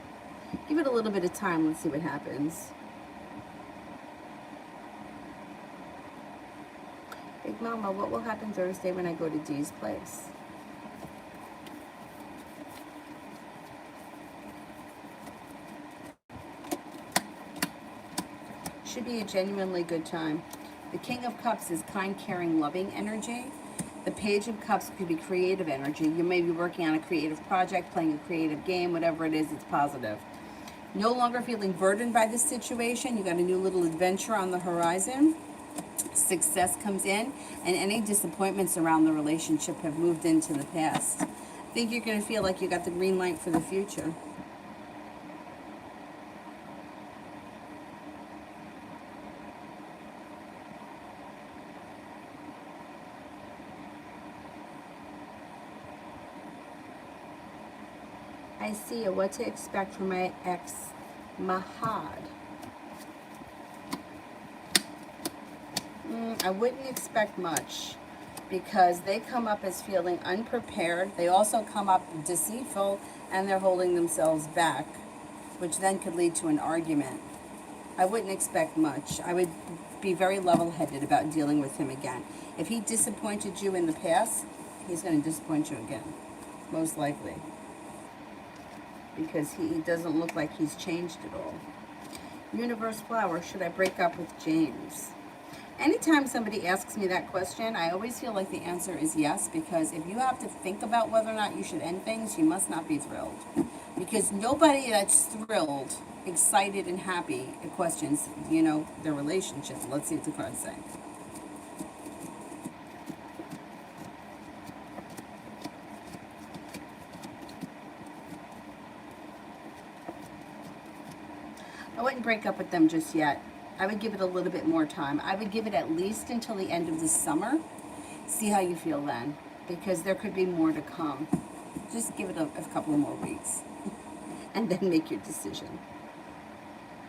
[SPEAKER 1] Give it a little bit of time. Let's see what happens. Big Mama, what will happen Thursday when I go to Dee's place? Should be a genuinely good time. The King of Cups is kind, caring, loving energy. The Page of Cups could be creative energy. You may be working on a creative project, playing a creative game, whatever it is, it's positive. No longer feeling burdened by this situation. You got a new little adventure on the horizon. Success comes in, and any disappointments around the relationship have moved into the past. I think you're going to feel like you got the green light for the future. I see you. What to expect from my ex, Mahad? I wouldn't expect much because they come up as feeling unprepared. They also come up deceitful and they're holding themselves back, which then could lead to an argument. I wouldn't expect much. I would be very level-headed about dealing with him again. If he disappointed you in the past, he's going to disappoint you again, most likely. because he doesn't look like he's changed at all. Universe flower, should I break up with James? Anytime somebody asks me that question, I always feel like the answer is yes, because if you have to think about whether or not you should end things, you must not be thrilled. Because nobody that's thrilled, excited, and happy questions, you know, their relationship. Let's see what the cards say. I wouldn't break up with them just yet. I would give it a little bit more time. I would give it at least until the end of the summer. See how you feel then, because there could be more to come. Just give it a couple more weeks and then make your decision.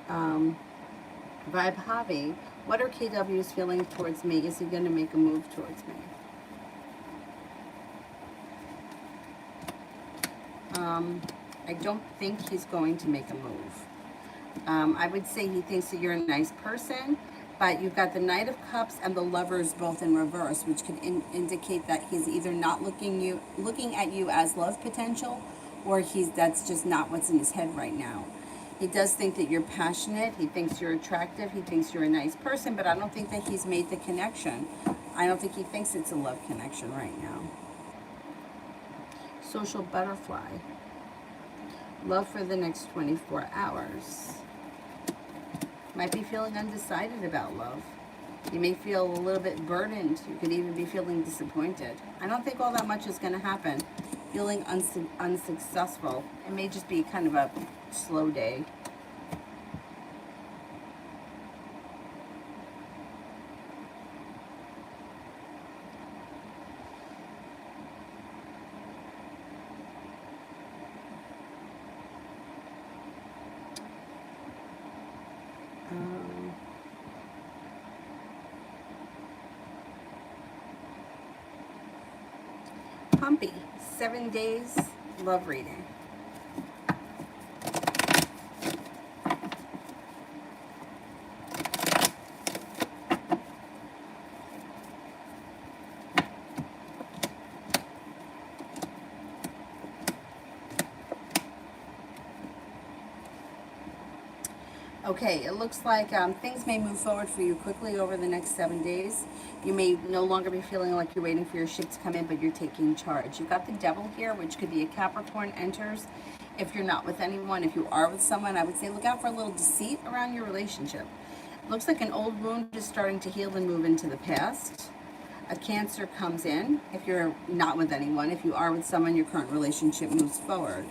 [SPEAKER 1] Vibe Javi, what are KW's feeling towards me? Is he going to make a move towards me? I don't think he's going to make a move. I would say he thinks that you're a nice person, but you've got the Knight of Cups and the Lovers both in reverse, which could indicate that he's either not looking at you as love potential, or that's just not what's in his head right now. He does think that you're passionate. He thinks you're attractive. He thinks you're a nice person, but I don't think that he's made the connection. I don't think he thinks it's a love connection right now. Social butterfly. Love for the next 24 hours. Might be feeling undecided about love. You may feel a little bit burdened. You could even be feeling disappointed. I don't think all that much is going to happen. Feeling unsuccessful. It may just be kind of a slow day. Pumpy, 7 days, love reading. Okay, it looks like things may move forward for you quickly over the next 7 days. You may no longer be feeling like you're waiting for your ship to come in, but you're taking charge. You've got the Devil here, which could be a Capricorn enters. If you're not with anyone, if you are with someone, I would say look out for a little deceit around your relationship. It looks like an old wound is starting to heal and move into the past. A Cancer comes in if you're not with anyone. If you are with someone, your current relationship moves forward.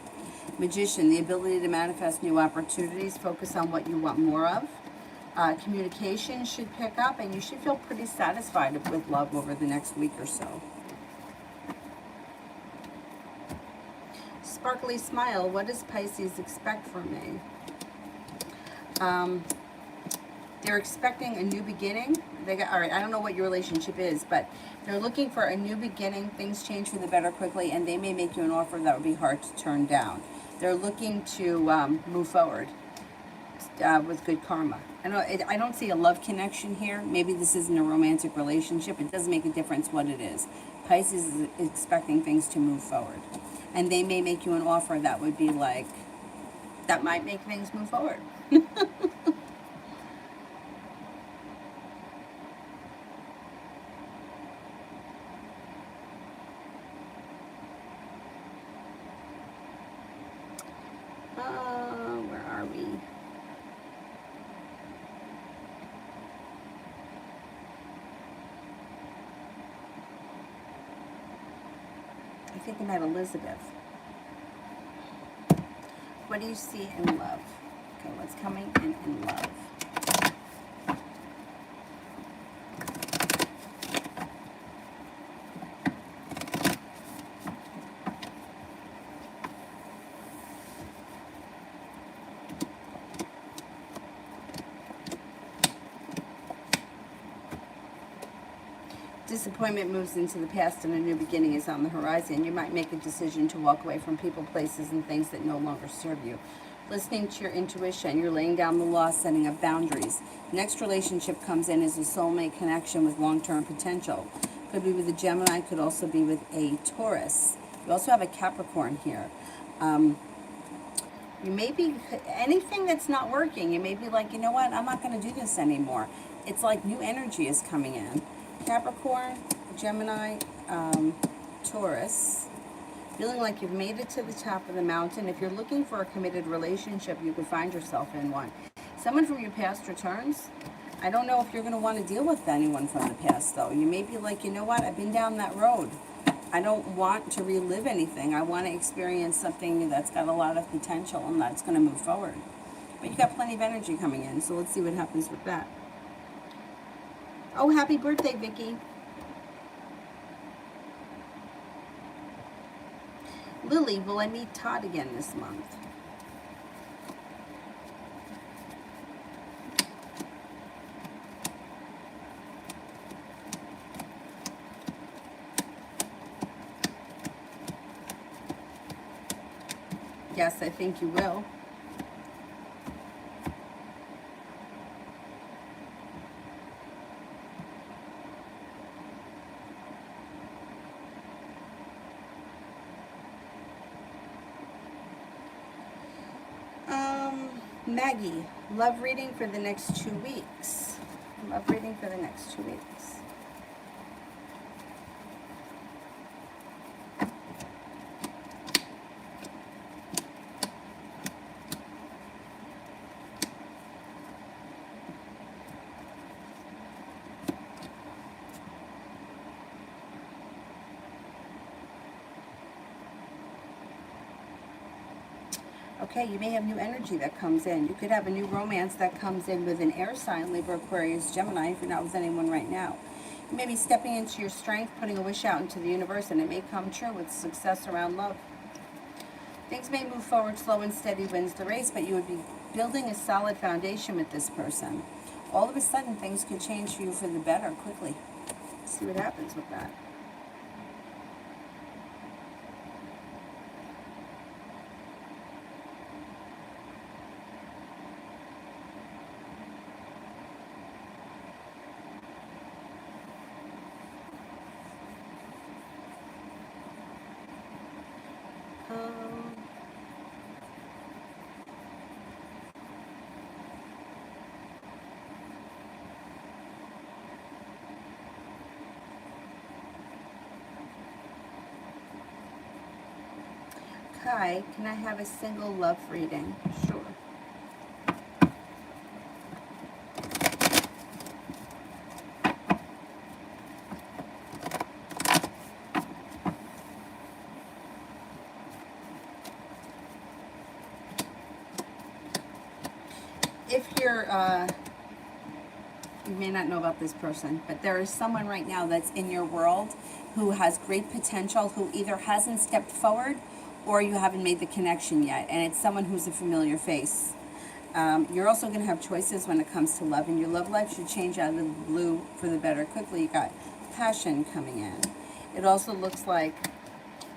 [SPEAKER 1] Magician, the ability to manifest new opportunities, focus on what you want more of. Communication should pick up, and you should feel pretty satisfied with love over the next week or so. Sparkly smile, what does Pisces expect from me? They're expecting a new beginning. All right, I don't know what your relationship is, but they're looking for a new beginning. Things change for the better quickly, and they may make you an offer that would be hard to turn down. They're looking to move forward with good karma. I don't see a love connection here. Maybe this isn't a romantic relationship. It doesn't make a difference what it is. Pisces is expecting things to move forward. And they may make you an offer that would be like, that might make things move forward. Where are we? I think I met Elizabeth. What do you see in love? Okay, what's coming in love? Disappointment moves into the past and a new beginning is on the horizon. You might make a decision to walk away from people, places, and things that no longer serve you. Listening to your intuition, you're laying down the law, setting up boundaries. Next relationship comes in as a soulmate connection with long-term potential. Could be with a Gemini, could also be with a Taurus. You also have a Capricorn here. You may be, anything that's not working, you may be like, you know what, I'm not going to do this anymore. It's like new energy is coming in. Capricorn, Gemini, Taurus. Feeling like you've made it to the top of the mountain. If you're looking for a committed relationship, you could find yourself in one. Someone from your past returns. I don't know if you're going to want to deal with anyone from the past, though. You may be like, you know what, I've been down that road. I don't want to relive anything. I want to experience something that's got a lot of potential and that's going to move forward. But you got plenty of energy coming in, so let's see what happens with that. Oh, happy birthday, Vicky. Lily, will I meet Todd again this month? Yes, I think you will. Maggie, love reading for the next 2 weeks. Love reading for the next 2 weeks. Okay, you may have new energy that comes in. You could have a new romance that comes in with an air sign, Libra, Aquarius, Gemini, if you're not with anyone right now. You may be stepping into your strength, putting a wish out into the universe, and it may come true with success around love. Things may move forward slow and steady wins the race, but you would be building a solid foundation with this person. All of a sudden, things could change for you for the better quickly. Let's see what happens with that. Kai, can I have a single love reading? Sure. If you're, you may not know about this person, but there is someone right now that's in your world who has great potential, who either hasn't stepped forward or you haven't made the connection yet, and it's someone who's a familiar face. You're also going to have choices when it comes to love, and your love life should change out of the blue for the better quickly. You got passion coming in. It also looks like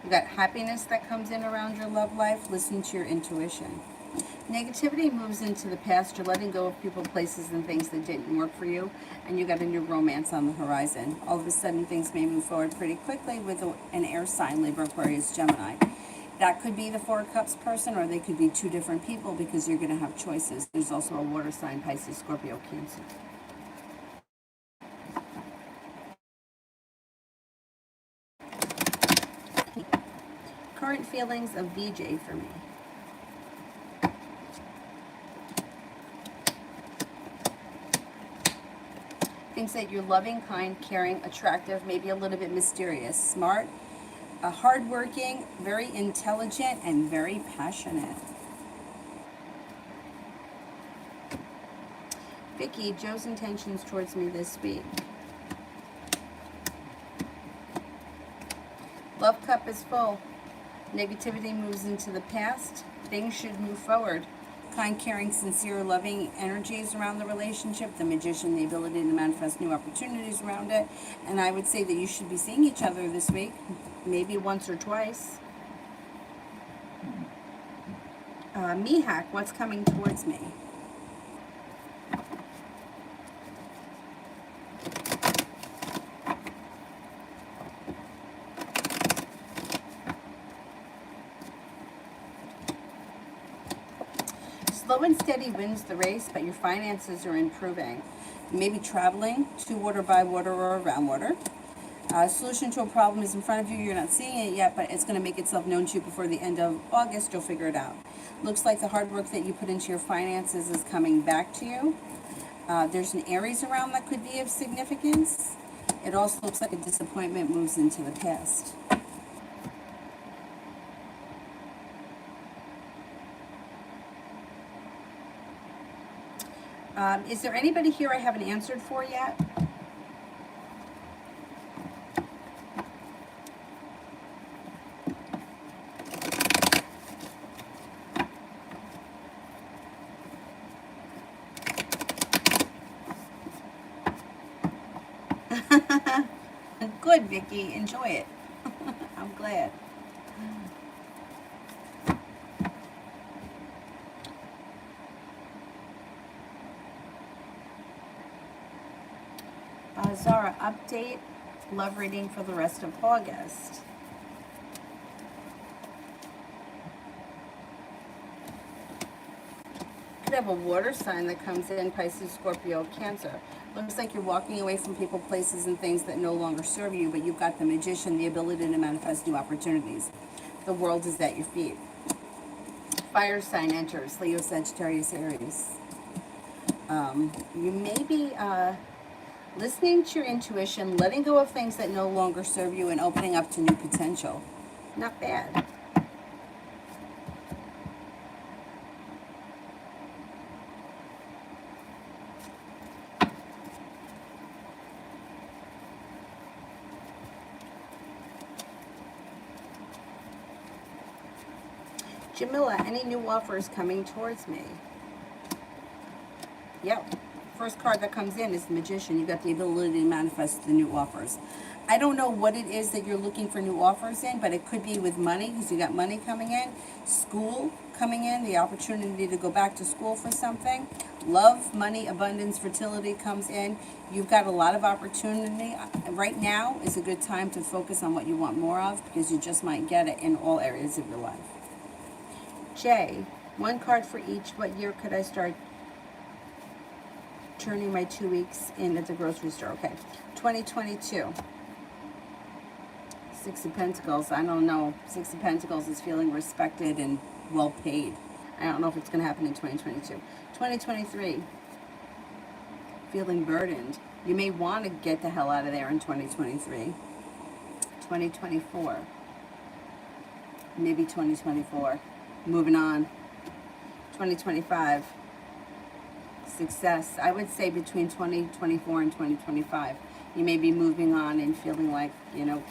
[SPEAKER 1] you got happiness that comes in around your love life. Listen to your intuition. Negativity moves into the past. You're letting go of people, places, and things that didn't work for you, and you got a new romance on the horizon. All of a sudden, things may move forward pretty quickly with an air sign, Libra, Aquarius, Gemini. That could be the Four of Cups person, or they could be two different people because you're going to have choices. There's also a water sign, Pisces, Scorpio, Cancer. Current feelings of VJ for me. Thinks that you're loving, kind, caring, attractive, maybe a little bit mysterious, smart, hardworking, very intelligent, and very passionate. Vicky, Joe's intentions towards me this week. Love cup is full. Negativity moves into the past. Things should move forward. Kind, caring, sincere, loving energies around the relationship. The Magician, the ability to manifest new opportunities around it. And I would say that you should be seeing each other this week. Maybe once or twice. Mihak, what's coming towards me? Slow and steady wins the race, but your finances are improving. You may be traveling to water, by water, or around water. Solution to a problem is in front of you. You're not seeing it yet, but it's going to make itself known to you before the end of August. You'll figure it out. Looks like the hard work that you put into your finances is coming back to you. There's an Aries around that could be of significance. It also looks like a disappointment moves into the past. Is there anybody here I haven't answered for yet? Good, Vicky. Enjoy it. I'm glad. Zara, update love reading for the rest of August. Could have a water sign that comes in, Pisces, Scorpio, Cancer. Looks like you're walking away from people, places, and things that no longer serve you, but you've got the Magician, the ability to manifest new opportunities. The world is at your feet. Fire sign enters, Leo, Sagittarius, Aries. You may be listening to your intuition, letting go of things that no longer serve you, and opening up to new potential. Not bad. Jamila, any new offers coming towards me? Yep. First card that comes in is the Magician. You got the ability to manifest the new offers. I don't know what it is that you're looking for new offers in, but it could be with money, because you got money coming in, school coming in, the opportunity to go back to school for something. Love, money, abundance, fertility comes in. You've got a lot of opportunity. Right now is a good time to focus on what you want more of, because you just might get it in all areas of your life. Jay, one card for each. What year could I start turning my 2 weeks in at the grocery store? Okay, 2022. Six of Pentacles. I don't know. Six of Pentacles is feeling respected and well paid. I don't know if it's going to happen in 2022. 2023. Feeling burdened. You may want to get the hell out of there in 2023. 2024. Maybe 2024. Moving on. 2025. Success. I would say between 2024 and 2025. You may be moving on and feeling like, you know,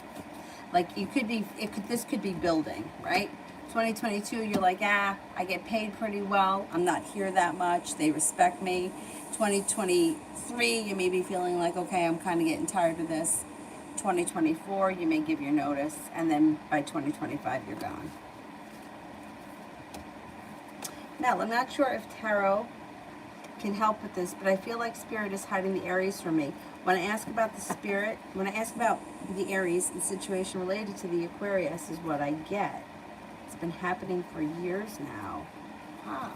[SPEAKER 1] like you could be, this could be building, right? 2022, you're like, I get paid pretty well. I'm not here that much. They respect me. 2023, you may be feeling like, okay, I'm kind of getting tired of this. 2024, you may give your notice. And then by 2025, you're gone. Now, I'm not sure if tarot can help with this, but I feel like Spirit is hiding the Aries from me. When I ask about the Spirit, when I ask about the Aries and situation related to the Aquarius is what I get. It's been happening for years now. Huh.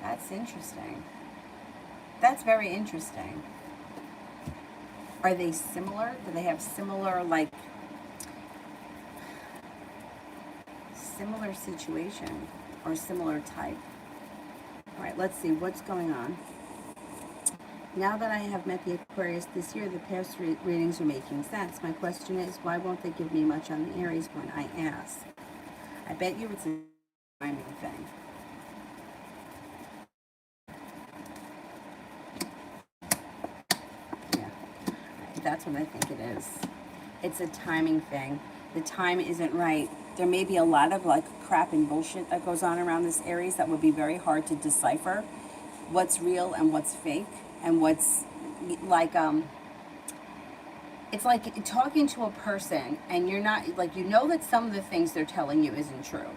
[SPEAKER 1] That's interesting. That's very interesting. Are they similar? Do they have similar, like, similar situation or similar type? All right, let's see what's going on. Now that I have met the Aquarius this year, the past readings are making sense. My question is, why won't they give me much on the Aries when I ask? I bet you it's a timing thing. Yeah, that's what I think it is. It's a timing thing. The time isn't right. There may be a lot of like crap and bullshit that goes on around this Aries that would be very hard to decipher what's real and what's fake and what's like it's like talking to a person and you're not like, you know that some of the things they're telling you isn't true,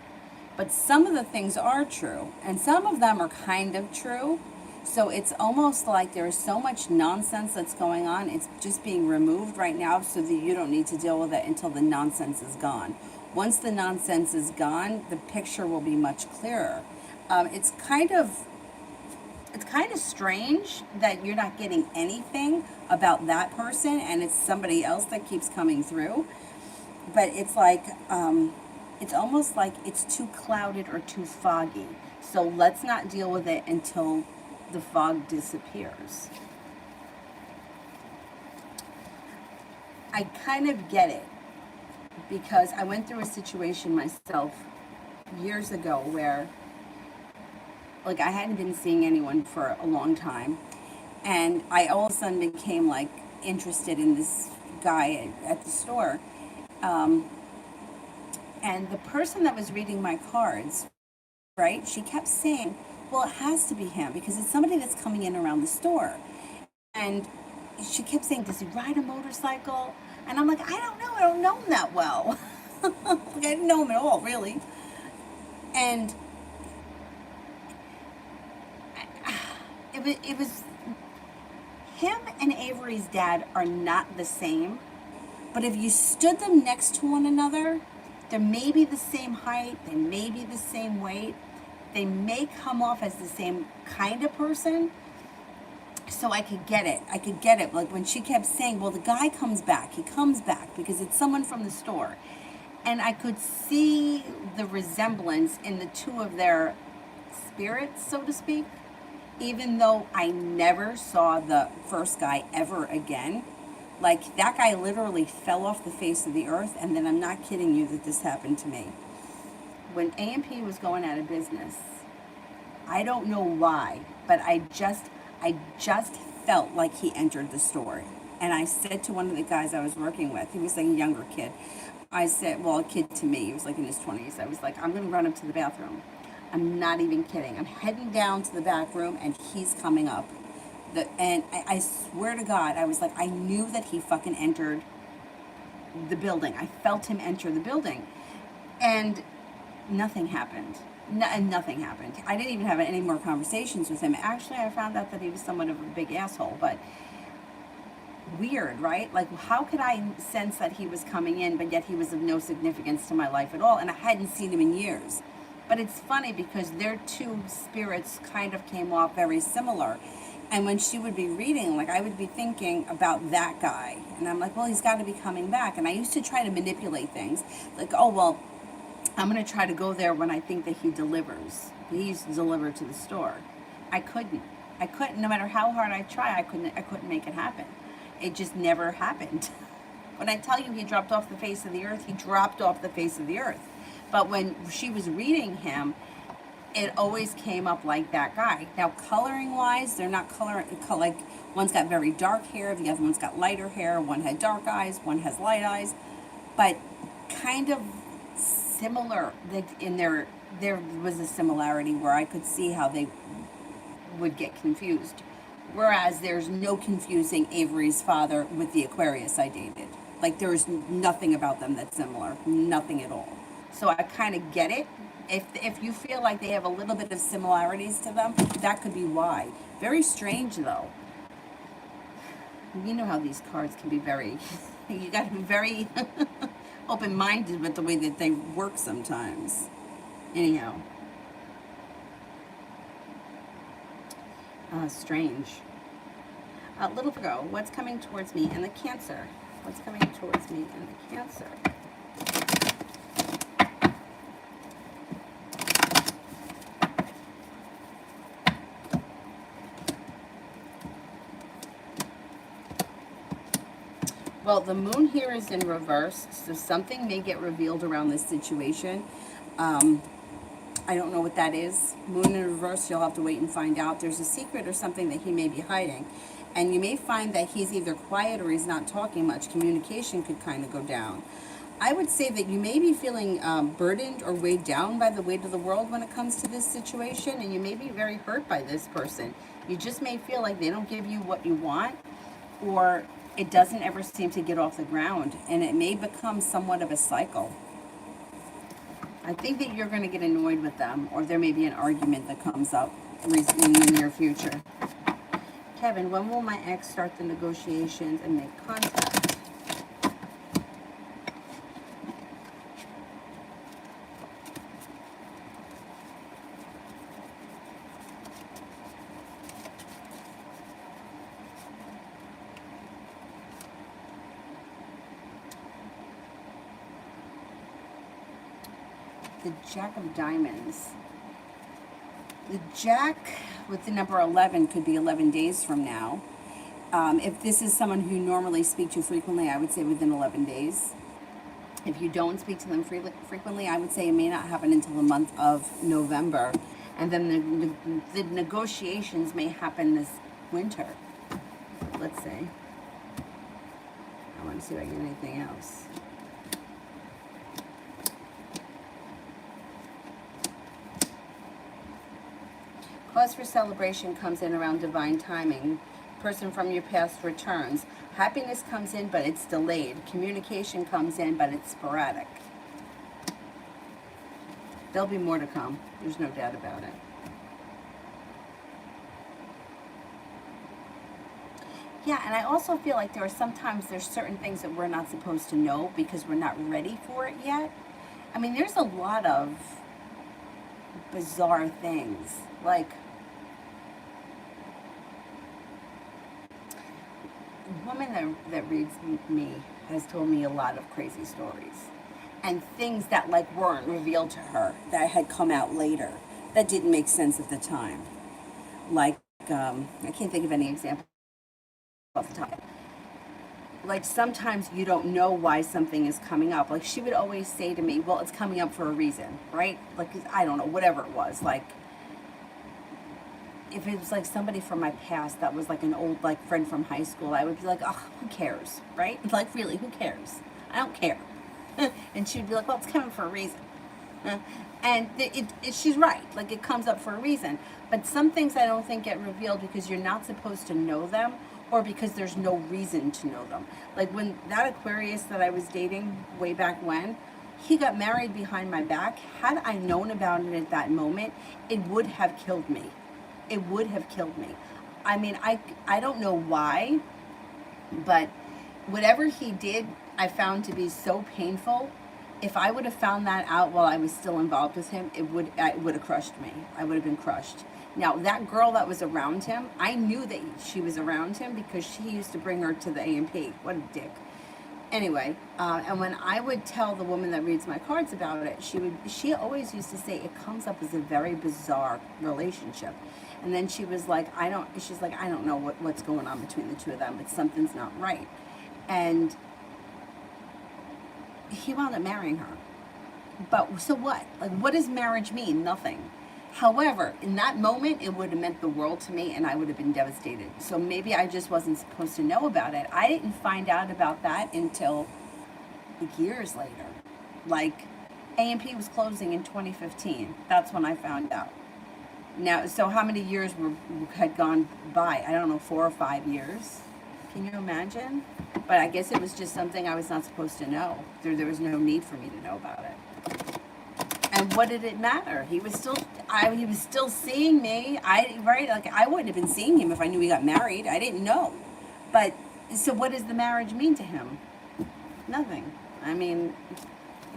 [SPEAKER 1] but some of the things are true and some of them are kind of true. So it's almost like there's so much nonsense that's going on. It's just being removed right now so that you don't need to deal with it until the nonsense is gone. Once the nonsense is gone, the picture will be much clearer. It's kind of strange that you're not getting anything about that person and it's somebody else that keeps coming through. But it's like, it's almost like it's too clouded or too foggy. So let's not deal with it until the fog disappears. I kind of get it because I went through a situation myself years ago where, like, I hadn't been seeing anyone for a long time, and I all of a sudden became like interested in this guy at the store, and the person that was reading my cards, right, she kept saying, well, it has to be him because it's somebody that's coming in around the store. And she kept saying, does he ride a motorcycle? And I'm like, I don't know. I don't know him that well. Like, I didn't know him at all, really. And it was him and Avery's dad are not the same. But if you stood them next to one another, they may be the same height, they may be the same weight, they may come off as the same kind of person. So I could get it. Like when she kept saying, well, the guy comes back. He comes back because it's someone from the store. And I could see the resemblance in the two of their spirits, so to speak, even though I never saw the first guy ever again. Like, that guy literally fell off the face of the earth, and then I'm not kidding you that this happened to me. When A&P was going out of business, I don't know why, but I just felt like he entered the store. And I said to one of the guys I was working with, he was like a younger kid, I said, well, a kid to me, he was like in his 20s, I was like, I'm going to run up to the bathroom. I'm not even kidding. I'm heading down to the back room, and he's coming up. And I swear to God, I was like, I knew that he fucking entered the building. I felt him enter the building. And nothing happened. Nothing happened. I didn't even have any more conversations with him. Actually, I found out that he was somewhat of a big asshole, but weird, right? Like, how could I sense that he was coming in, but yet he was of no significance to my life at all, and I hadn't seen him in years. But it's funny because their two spirits kind of came off very similar. And when she would be reading, like, I would be thinking about that guy. And I'm like, well, he's got to be coming back. And I used to try to manipulate things. Like, oh, well, I'm going to try to go there when I think that he delivers. He used to deliver to the store. I couldn't. No matter how hard I try, I couldn't make it happen. It just never happened. When I tell you he dropped off the face of the earth, he dropped off the face of the earth. But when she was reading him, it always came up like that guy. Now, coloring wise, they're not like, one's got very dark hair, the other one's got lighter hair, one had dark eyes, one has light eyes, but kind of similar. There was a similarity where I could see how they would get confused. Whereas there's no confusing Avery's father with the Aquarius I dated. Like, there's nothing about them that's similar. Nothing at all. So I kind of get it. If you feel like they have a little bit of similarities to them, that could be why. Very strange, though. You know how these cards can be very... You got to be very open-minded with the way that they work sometimes. Anyhow. Strange. Little Virgo, what's coming towards me and the Cancer? What's coming towards me and the Cancer? Well, the moon here is in reverse, so something may get revealed around this situation. I don't know what that is. Moon in reverse, you'll have to wait and find out. There's a secret or something that he may be hiding. And you may find that he's either quiet or he's not talking much. Communication could kind of go down. I would say that you may be feeling burdened or weighed down by the weight of the world when it comes to this situation. And you may be very hurt by this person. You just may feel like they don't give you what you want, or it doesn't ever seem to get off the ground. And it may become somewhat of a cycle. I think that you're going to get annoyed with them, or there may be an argument that comes up in the near future. Kevin, when will my ex start the negotiations and make contact? The Jack of Diamonds. The Jack with the number 11 could be 11 days from now. If this is someone who you normally speak to frequently, I would say within 11 days. If you don't speak to them frequently, I would say it may not happen until the month of November. And then the negotiations may happen this winter. Let's see. I want to see if I get anything else. Cause for celebration comes in around divine timing. Person from your past returns. Happiness comes in, but it's delayed. Communication comes in, but it's sporadic. There'll be more to come. There's no doubt about it. Yeah, and I also feel like there's certain things that we're not supposed to know because we're not ready for it yet. I mean, there's a lot of bizarre things. Like, the woman that reads me has told me a lot of crazy stories. And things that, like, weren't revealed to her, that had come out later, that didn't make sense at the time. Like, I can't think of any example off the top. Like, sometimes you don't know why something is coming up. Like, she would always say to me, well, it's coming up for a reason, right? Like, I don't know, whatever it was. Like, if it was like somebody from my past that was like an old like friend from high school, I would be like, oh, who cares, right? Like, really, who cares? I don't care. And she'd be like, well, it's coming for a reason. And she's right. Like, it comes up for a reason. But some things I don't think get revealed because you're not supposed to know them, or because there's no reason to know them. Like, when that Aquarius that I was dating way back when, he got married behind my back. Had I known about it at that moment, it would have killed me. It would have killed me. I mean, I don't know why, but whatever he did, I found to be so painful. If I would have found that out while I was still involved with him, it would have crushed me. I would have been crushed. Now, that girl that was around him, I knew that she was around him because she used to bring her to the A&P. What a dick. Anyway, and when I would tell the woman that reads my cards about it, she always used to say it comes up as a very bizarre relationship. And then she was like, I don't know what's going on between the two of them, but something's not right. And he wound up marrying her. But so what? Like, what does marriage mean? Nothing. However, in that moment, it would have meant the world to me, and I would have been devastated. So maybe I just wasn't supposed to know about it. I didn't find out about that until years later. Like, A&P was closing in 2015. That's when I found out. Now, so how many years had gone by? I don't know, 4 or 5 years. Can you imagine? But I guess it was just something I was not supposed to know. There was no need for me to know about it. And what did it matter? He was still seeing me. Like, I wouldn't have been seeing him if I knew he got married. I didn't know. But so what does the marriage mean to him? Nothing. I mean,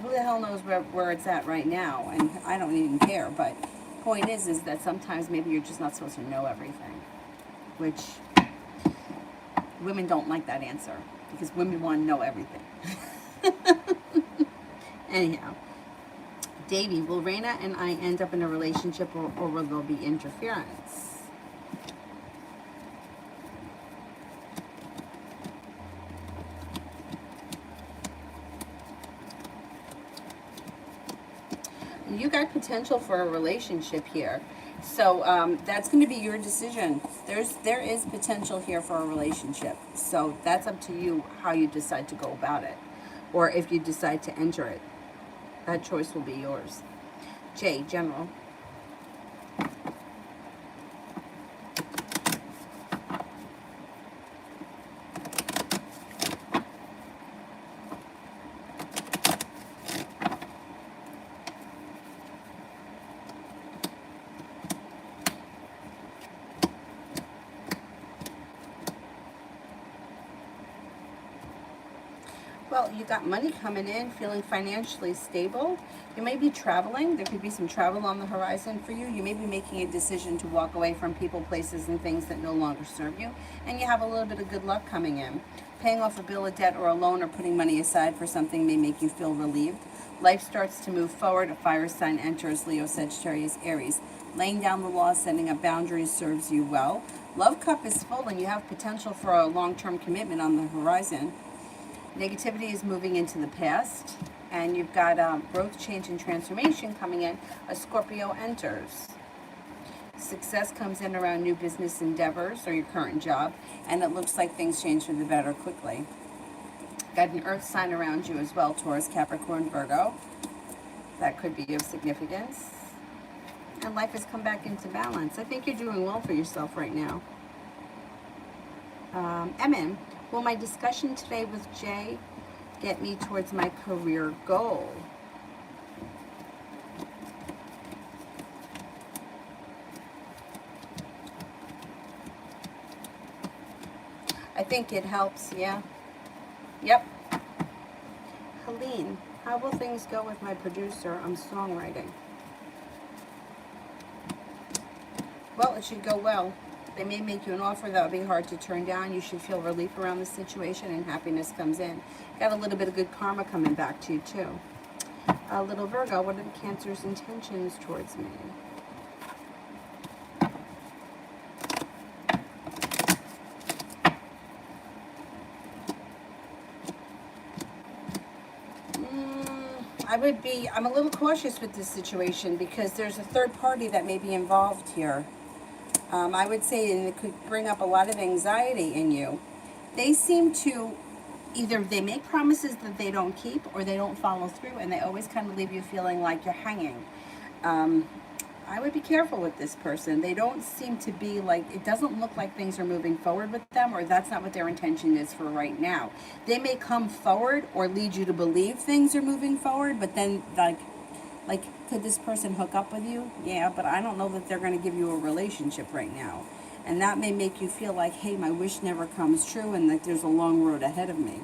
[SPEAKER 1] who the hell knows where it's at right now? And I don't even care. But point is that sometimes maybe you're just not supposed to know everything, which women don't like that answer because women want to know everything. Anyhow, Davey, will Raina and I end up in a relationship, or will there be interference? You got potential for a relationship here. So that's going to be your decision. There is potential here for a relationship. So that's up to you how you decide to go about it, or if you decide to enter it. That choice will be yours. Jay, general. Well, you got money coming in, feeling financially stable. You may be traveling. There could be some travel on the horizon for you. You may be making a decision to walk away from people, places, and things that no longer serve you. And you have a little bit of good luck coming in. Paying off a bill of debt or a loan, or putting money aside for something may make you feel relieved. Life starts to move forward. A fire sign enters, Leo, Sagittarius, Aries. Laying down the law, setting up boundaries serves you well. Love cup is full and you have potential for a long-term commitment on the horizon. Negativity is moving into the past. And you've got growth, change, and transformation coming in. A Scorpio enters. Success comes in around new business endeavors or your current job. And it looks like things change for the better quickly. Got an earth sign around you as well, Taurus, Capricorn, Virgo. That could be of significance. And life has come back into balance. I think you're doing well for yourself right now. Emin, will my discussion today with Jay get me towards my career goal? I think it helps, yeah. Yep. Helene, how will things go with my producer? I'm songwriting. Well, it should go well. They may make you an offer that would be hard to turn down. You should feel relief around the situation and happiness comes in. Got a little bit of good karma coming back to you too. Little Virgo, what are the Cancer's intentions towards me? I'm a little cautious with this situation because there's a third party that may be involved here. I would say, and it could bring up a lot of anxiety in you. They seem to, either they make promises that they don't keep or they don't follow through, and they always kind of leave you feeling like you're hanging. I would be careful with this person. They don't seem to be like, it doesn't look like things are moving forward with them, or that's not what their intention is for right now. They may come forward or lead you to believe things are moving forward, but then like could this person hook up with you? Yeah, but I don't know that they're going to give you a relationship right now. And that may make you feel like, hey, my wish never comes true and that there's a long road ahead of me.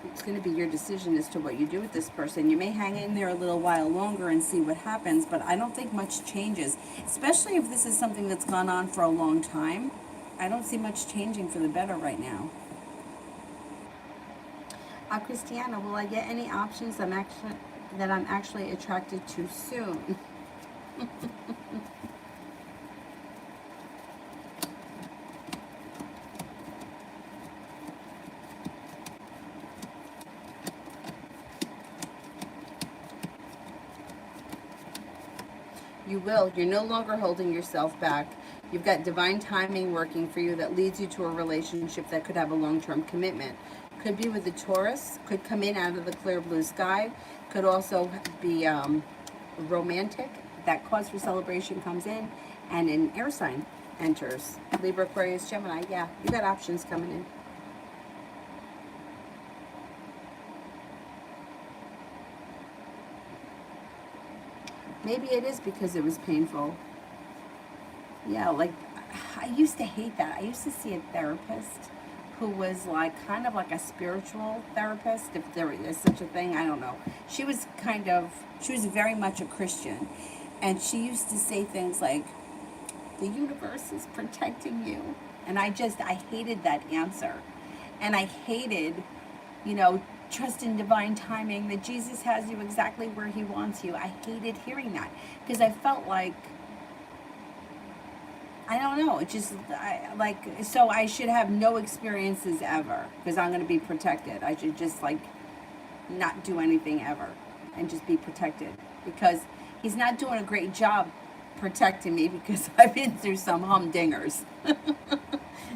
[SPEAKER 1] It's going to be your decision as to what you do with this person. You may hang in there a little while longer and see what happens, but I don't think much changes, especially if this is something that's gone on for a long time. I don't see much changing for the better right now. Christiana, will I get any options that I'm actually attracted to soon? You will. You're no longer holding yourself back. You've got divine timing working for you that leads you to a relationship that could have a long-term commitment. Could be with a Taurus, could come in out of the clear blue sky, could also be romantic. That cause for celebration comes in, and an air sign enters. Libra, Aquarius, Gemini. Yeah, you got options coming in. Maybe it is because it was painful. Yeah, like, I used to hate that. I used to see a therapist who was like, kind of like a spiritual therapist, if there is such a thing, I don't know. She was very much a Christian. And she used to say things like, the universe is protecting you. And I hated that answer. And I hated, trust in divine timing, that Jesus has you exactly where he wants you. I hated hearing that because I felt like, I don't know, so I should have no experiences ever because I'm going to be protected. I should just not do anything ever and just be protected because he's not doing a great job protecting me because I've been through some humdingers.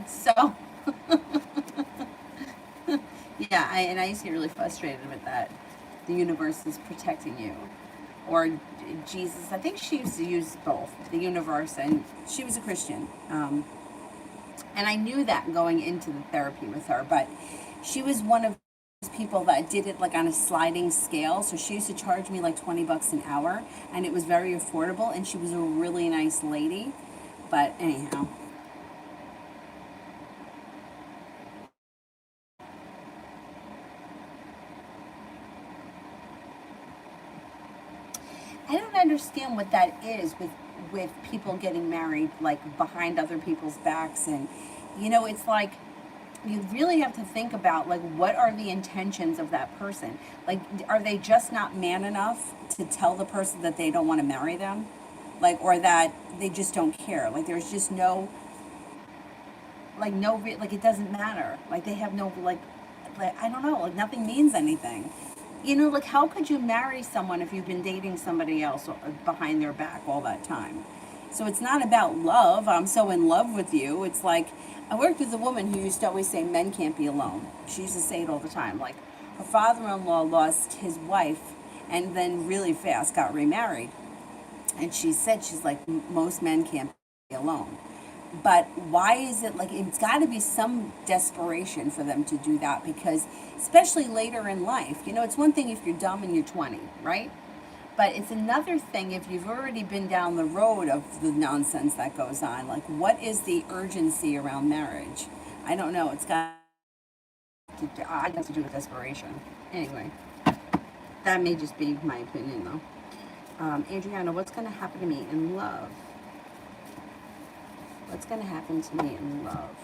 [SPEAKER 1] So, yeah, I used to get really frustrated with that. The universe is protecting you. Or Jesus. I think she used to use both, the universe, and she was a Christian. And I knew that going into the therapy with her, but she was one of those people that did it like on a sliding scale. So she used to charge me like $20 an hour, and it was very affordable, and she was a really nice lady. But anyhow. I don't understand what that is with people getting married like behind other people's backs, and it's like you really have to think about, like, what are the intentions of that person? Like, are they just not man enough to tell the person that they don't want to marry them? Like, or that they just don't care? Like, there's just no, like, like, it doesn't matter. Like, they have no, like, I don't know, like, nothing means anything. You know, like, how could you marry someone if you've been dating somebody else behind their back all that time? So it's not about love. I'm so in love with you. It's like, I worked with a woman who used to always say men can't be alone. She used to say it all the time. Like, her father-in-law lost his wife and then really fast got remarried. And she said, she's like, most men can't be alone. But why is it, like, it's got to be some desperation for them to do that, because especially later in life, you know, it's one thing if you're dumb and you're 20, right? But it's another thing if you've already been down the road of the nonsense that goes on. Like, what is the urgency around marriage? I don't know. It's got I have to do with desperation. Anyway, that may just be my opinion, though. Adriana, what's going to happen to me in love? What's going to happen to me in love?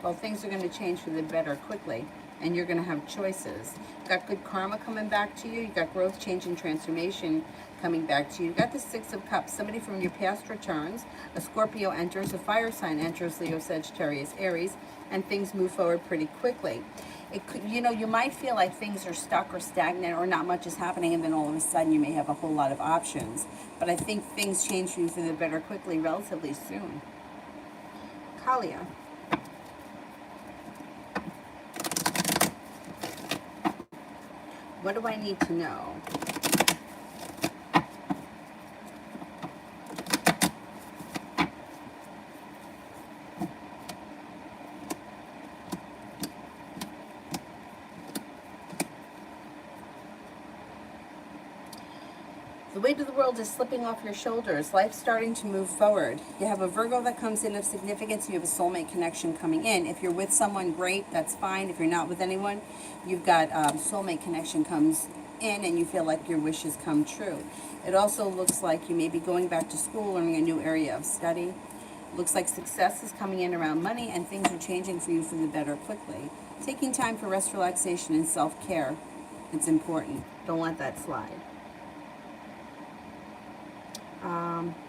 [SPEAKER 1] Well, things are going to change for the better quickly, and you're going to have choices. You've got good karma coming back to you. You've got growth, change, and transformation coming back to you. You've got the Six of Cups. Somebody from your past returns. A Scorpio enters. A fire sign enters. Leo, Sagittarius, Aries. And things move forward pretty quickly. It could, you know, you might feel like things are stuck or stagnant or not much is happening, and then all of a sudden you may have a whole lot of options. But I think things change for you for the better quickly, relatively soon. Kalia. What do I need to know? The weight of the world is slipping off your shoulders. Life's starting to move forward. You have a Virgo that comes in of significance. You have a soulmate connection coming in. If you're with someone, great, that's fine. If you're not with anyone, you've got soulmate connection comes in and you feel like your wishes come true. It also looks like you may be going back to school, learning a new area of study. Looks like success is coming in around money, and things are changing for you for the better quickly. Taking time for rest, relaxation, and self-care. It's important. Don't let that slide.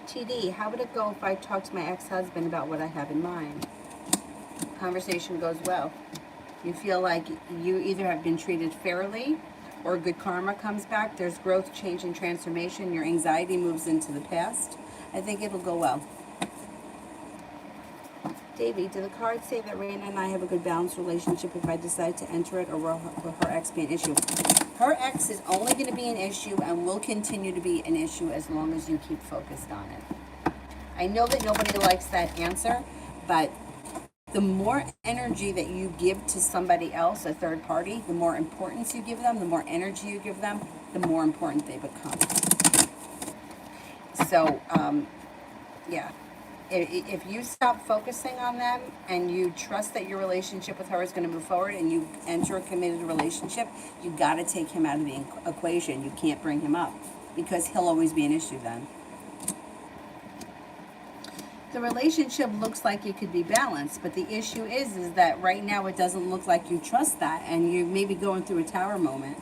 [SPEAKER 1] TD, how would it go if I talk to my ex-husband about what I have in mind? Conversation goes well. You feel like you either have been treated fairly or good karma comes back. There's growth, change, and transformation. Your anxiety moves into the past. I think it'll go well. Davey, do the cards say that Raina and I have a good balanced relationship if I decide to enter it, or will her ex be an issue? Her ex is only going to be an issue and will continue to be an issue as long as you keep focused on it. I know that nobody likes that answer, but the more energy that you give to somebody else, a third party, the more importance you give them, the more energy you give them, the more important they become. So, yeah. If you stop focusing on them and you trust that your relationship with her is going to move forward and you enter a committed relationship, you got to take him out of the equation. You can't bring him up because he'll always be an issue then. The relationship looks like it could be balanced, but the issue is that right now it doesn't look like you trust that, and you may be going through a tower moment.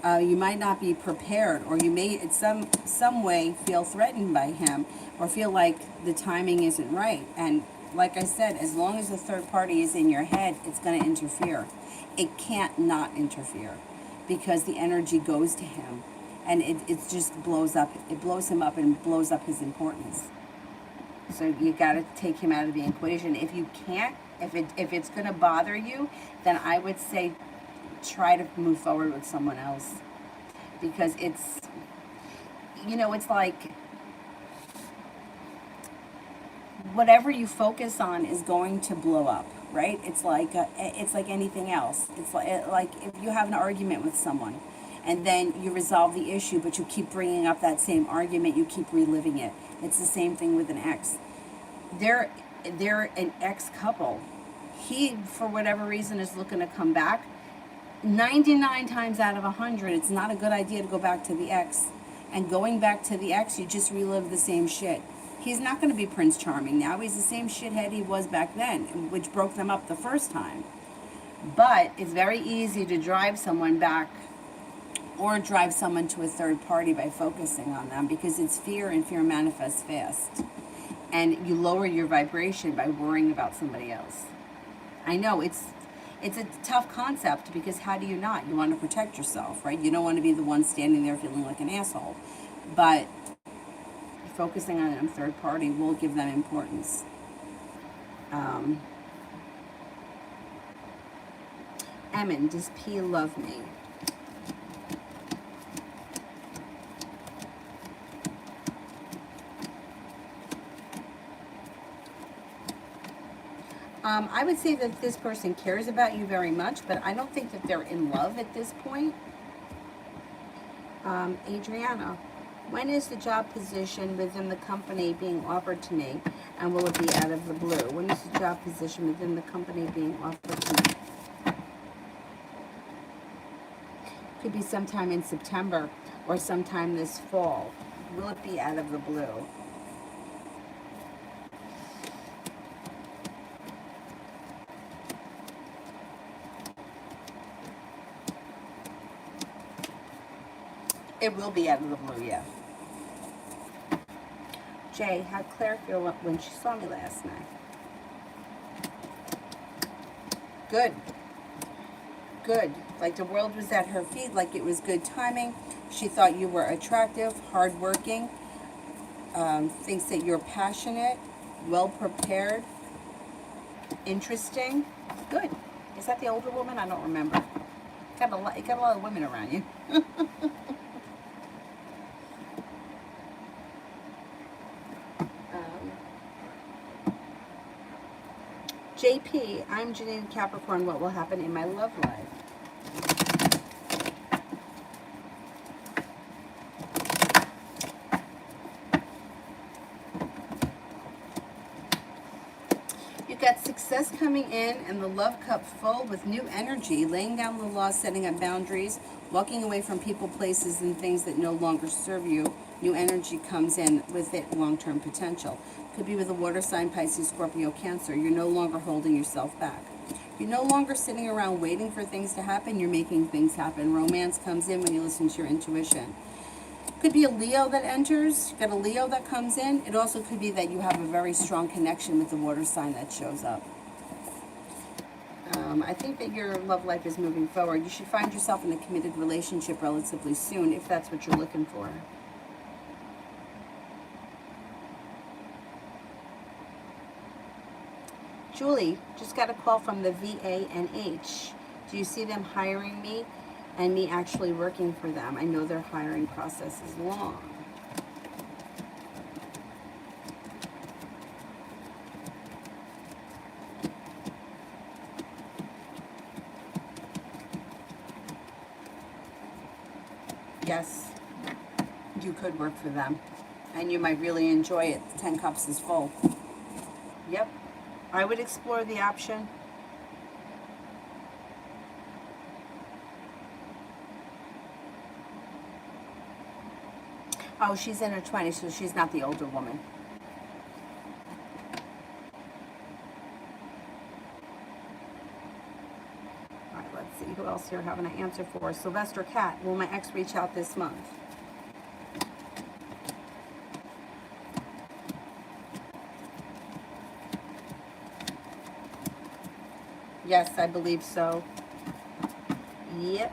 [SPEAKER 1] You might not be prepared, or you may in some way feel threatened by him, or feel like the timing isn't right. And like I said, as long as the third party is in your head, it's going to interfere. It can't not interfere because the energy goes to him, and it just blows up. It blows him up and blows up his importance. So you got to take him out of the equation. If you can't, if it's going to bother you, then I would say try to move forward with someone else, because it's, you know, it's like whatever you focus on is going to blow up, right? It's like anything else. It's like if you have an argument with someone and then you resolve the issue, but you keep bringing up that same argument, you keep reliving it. It's the same thing with an ex. They're an ex couple. He, for whatever reason, is looking to come back. 99 times out of 100, it's not a good idea to go back to the ex. And going back to the ex, you just relive the same shit. He's not going to be Prince Charming now. He's the same shithead he was back then, which broke them up the first time. But it's very easy to drive someone back or drive someone to a third party by focusing on them, because it's fear, and fear manifests fast. And you lower your vibration by worrying about somebody else. I know it's a tough concept, because how do you not? You want to protect yourself, right? You don't want to be the one standing there feeling like an asshole. But focusing on a third party will give them importance. Emin, does P love me? I would say that this person cares about you very much, but I don't think that they're in love at this point. Adriana, when is the job position within the company being offered to me, and will it be out of the blue? When is the job position within the company being offered to me? Could be sometime in September or sometime this fall. Will it be out of the blue? It will be out of the blue, yeah. Jay, how'd Claire feel when she saw me last night? Good. Good. Like the world was at her feet, like it was good timing. She thought you were attractive, hardworking, thinks that you're passionate, well prepared, interesting. Good. Is that the older woman? I don't remember. You got a lot of women around you. JP, I'm Janine Capricorn. What will happen in my love life? You've got success coming in and the love cup full with new energy, laying down the law, setting up boundaries, walking away from people, places, and things that no longer serve you. New energy comes in with it, long-term potential. Could be with a water sign, Pisces, Scorpio, Cancer. You're no longer holding yourself back. You're no longer sitting around waiting for things to happen. You're making things happen. Romance comes in when you listen to your intuition. Could be a Leo that enters. You've got a Leo that comes in. It also could be that you have a very strong connection with the water sign that shows up. I think that your love life is moving forward. You should find yourself in a committed relationship relatively soon, if that's what you're looking for. Julie, just got a call from the VA&H. Do you see them hiring me and me actually working for them? I know their hiring process is long. Yes, you could work for them, and you might really enjoy it. The 10 cups is full. Yep. I would explore the option. Oh, she's in her 20s, so she's not the older woman. All right, let's see. Who else here having an answer for? Sylvester Cat. Will my ex reach out this month? Yes, I believe so. Yep.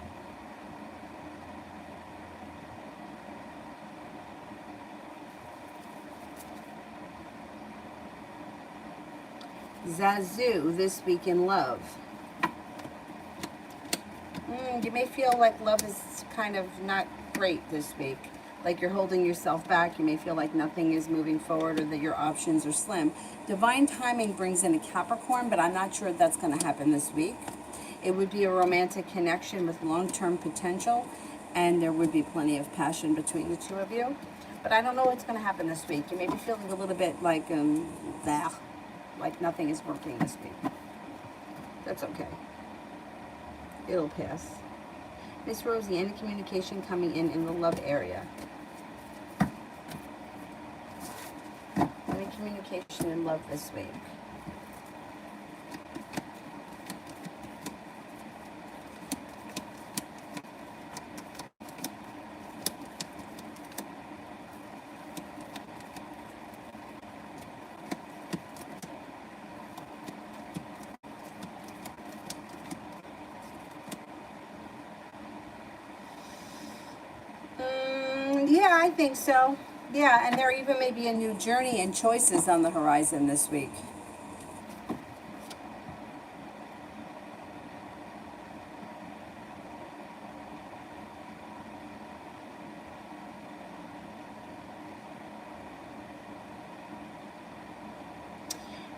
[SPEAKER 1] Zazu, this week in love. You may feel like love is kind of not great this week. Like you're holding yourself back. You may feel like nothing is moving forward, or that your options are slim. Divine timing brings in a Capricorn, but I'm not sure that's going to happen this week. It would be a romantic connection with long-term potential, and there would be plenty of passion between the two of you. But I don't know what's going to happen this week. You may be feeling a little bit like nothing is working this week. That's okay. It'll pass. Miss Rosie, any communication coming in the love area? communication and love this week? Yeah, I think so. Yeah, and there even may be a new journey and choices on the horizon this week.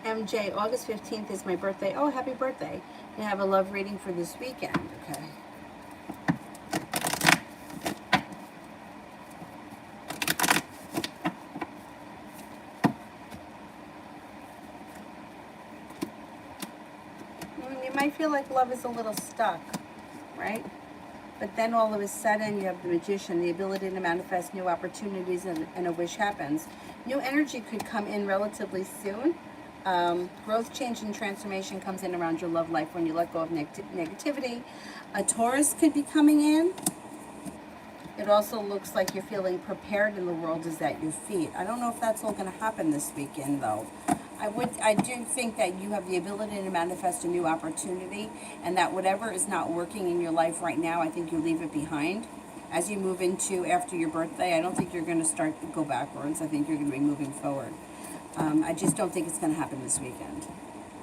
[SPEAKER 1] MJ, August 15th is my birthday. Oh, happy birthday. You have a love reading for this weekend. Okay. You might feel like love is a little stuck, right? But then all of a sudden you have the Magician, the ability to manifest new opportunities, and a wish happens. New energy could come in relatively soon. Growth, change, and transformation comes in around your love life when you let go of negativity. A Taurus could be coming in. It also looks like you're feeling prepared and the world is at your feet. I don't know if that's all going to happen this weekend, though. I do think that you have the ability to manifest a new opportunity, and that whatever is not working in your life right now, I think you leave it behind. As you move into after your birthday, I don't think you're going to start to go backwards. I think you're going to be moving forward. I just don't think it's going to happen this weekend.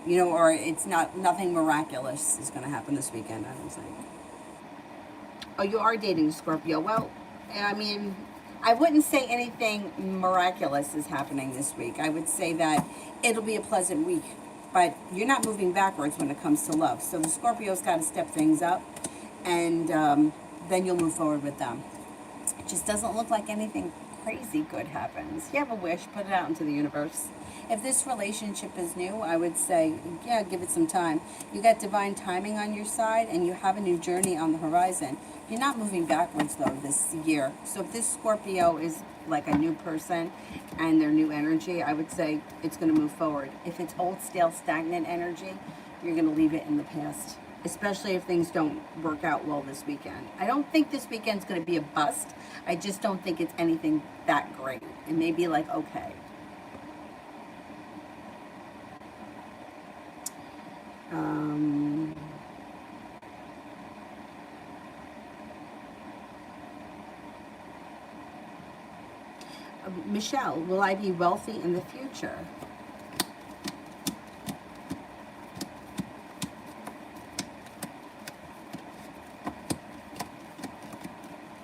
[SPEAKER 1] You know, or it's nothing miraculous is going to happen this weekend, I don't think. Oh, you are dating Scorpio. Well, I mean, I wouldn't say anything miraculous is happening this week. I would say that it'll be a pleasant week, but you're not moving backwards when it comes to love. So the Scorpio's got to step things up, and then you'll move forward with them. It just doesn't look like anything crazy good happens. You have a wish, put it out into the universe. If this relationship is new, I would say, yeah, give it some time. You got divine timing on your side, and you have a new journey on the horizon. You're not moving backwards, though, this year. So if this Scorpio is like a new person and their new energy, I would say it's going to move forward. If it's old, stale, stagnant energy, you're going to leave it in the past, especially if things don't work out well this weekend. I don't think this weekend's going to be a bust. I just don't think it's anything that great. It may be like, okay. Michelle, will I be wealthy in the future?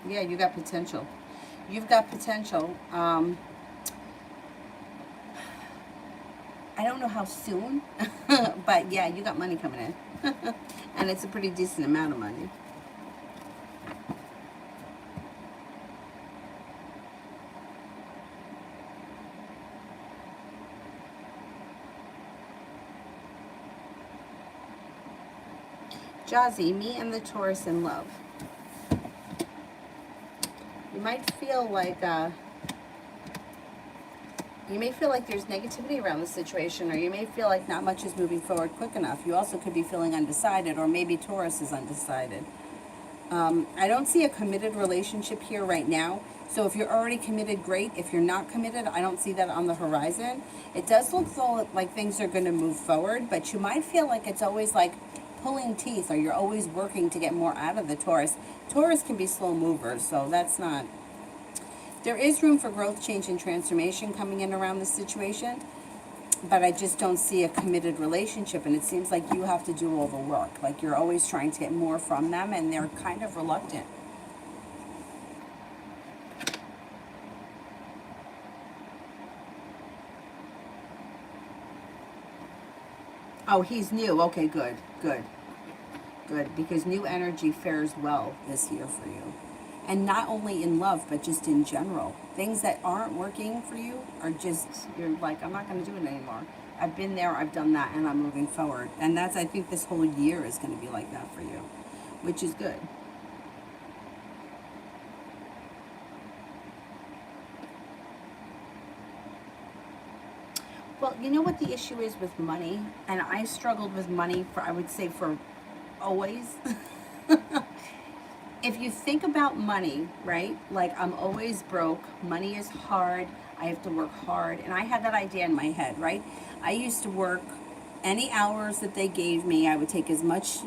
[SPEAKER 1] Yeah, you got potential. You've got potential. I don't know how soon, but yeah, you got money coming in. And it's a pretty decent amount of money. Jazzy, me and the Taurus in love. You might feel like there's negativity around the situation, or you may feel like not much is moving forward quick enough. You also could be feeling undecided, or maybe Taurus is undecided. I don't see a committed relationship here right now. So if you're already committed, great. If you're not committed, I don't see that on the horizon. It does look like things are going to move forward, but you might feel like it's always like pulling teeth, or you're always working to get more out of the Taurus. Taurus can be slow movers, so that's not. There is room for growth, change, and transformation coming in around this situation, but I just don't see a committed relationship, and it seems like you have to do all the work. Like you're always trying to get more from them, and they're kind of reluctant. Oh, he's new. Okay, good, good, good. Because new energy fares well this year for you. And not only in love, but just in general. Things that aren't working for you are just, you're like, I'm not going to do it anymore. I've been there, I've done that, and I'm moving forward. And that's, I think this whole year is going to be like that for you, which is good. you know what the issue is with money? And I struggled with money for, I would say, for always. If you think about money, right? Like, I'm always broke. Money is hard. I have to work hard. And I had that idea in my head, right? I used to work any hours that they gave me. I would take as much.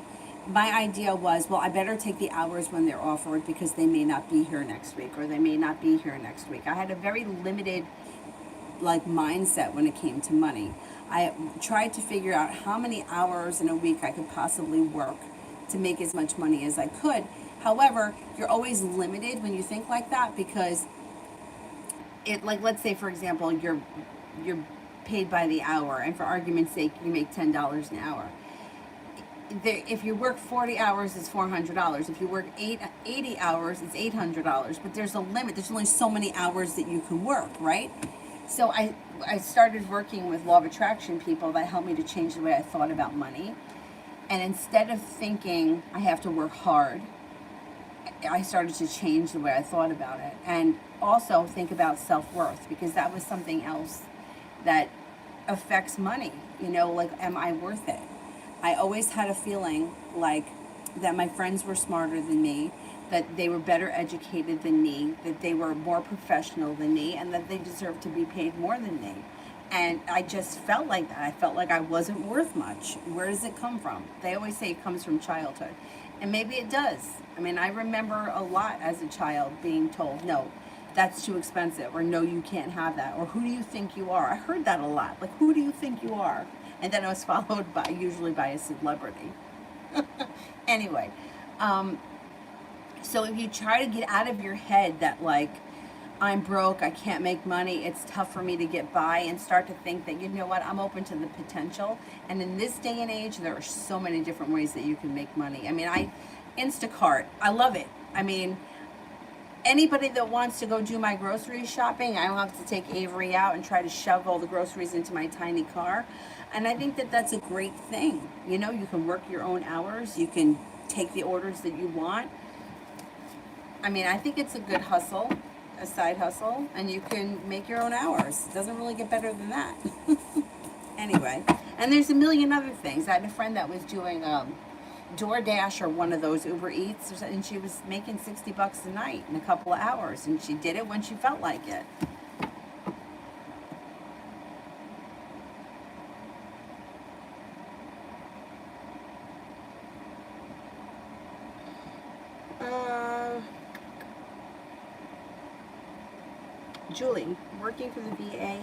[SPEAKER 1] My idea was, well, I better take the hours when they're offered because they may not be here next week, or they may not be here next week. I had a very limited like mindset when it came to money. I tried to figure out how many hours in a week I could possibly work to make as much money as I could. However, you're always limited when you think like that, because it, like, let's say for example, you're paid by the hour, and for argument's sake you make $10 an hour. If you work 40 hours, it's $400. If you work 80 hours, it's $800. But there's a limit. There's only so many hours that you can work, right? So I started working with law of attraction people that helped me to change the way I thought about money. And instead of thinking I have to work hard, I started to change the way I thought about it. And also think about self-worth, because that was something else that affects money. You know, like, am I worth it? I always had a feeling like that my friends were smarter than me, that they were better educated than me, that they were more professional than me, and that they deserved to be paid more than me. And I just felt like that. I felt like I wasn't worth much. Where does it come from? They always say it comes from childhood. And maybe it does. I mean, I remember a lot as a child being told, no, that's too expensive, or no, you can't have that, or who do you think you are? I heard that a lot. Like, who do you think you are? And then I was followed by, usually by a celebrity. Anyway, so if you try to get out of your head that, like, I'm broke, I can't make money, it's tough for me to get by, and start to think that, you know what, I'm open to the potential. And in this day and age, there are so many different ways that you can make money. I mean, Instacart, I love it. I mean, anybody that wants to go do my grocery shopping, I don't have to take Avery out and try to shove all the groceries into my tiny car. And I think that that's a great thing. You know, you can work your own hours. You can take the orders that you want. I mean, I think it's a good hustle, a side hustle, and you can make your own hours. It doesn't really get better than that. Anyway, and there's a million other things. I had a friend that was doing DoorDash or one of those Uber Eats, and she was making $60 a night in a couple of hours, and she did it when she felt like it. Julie, working for the VA,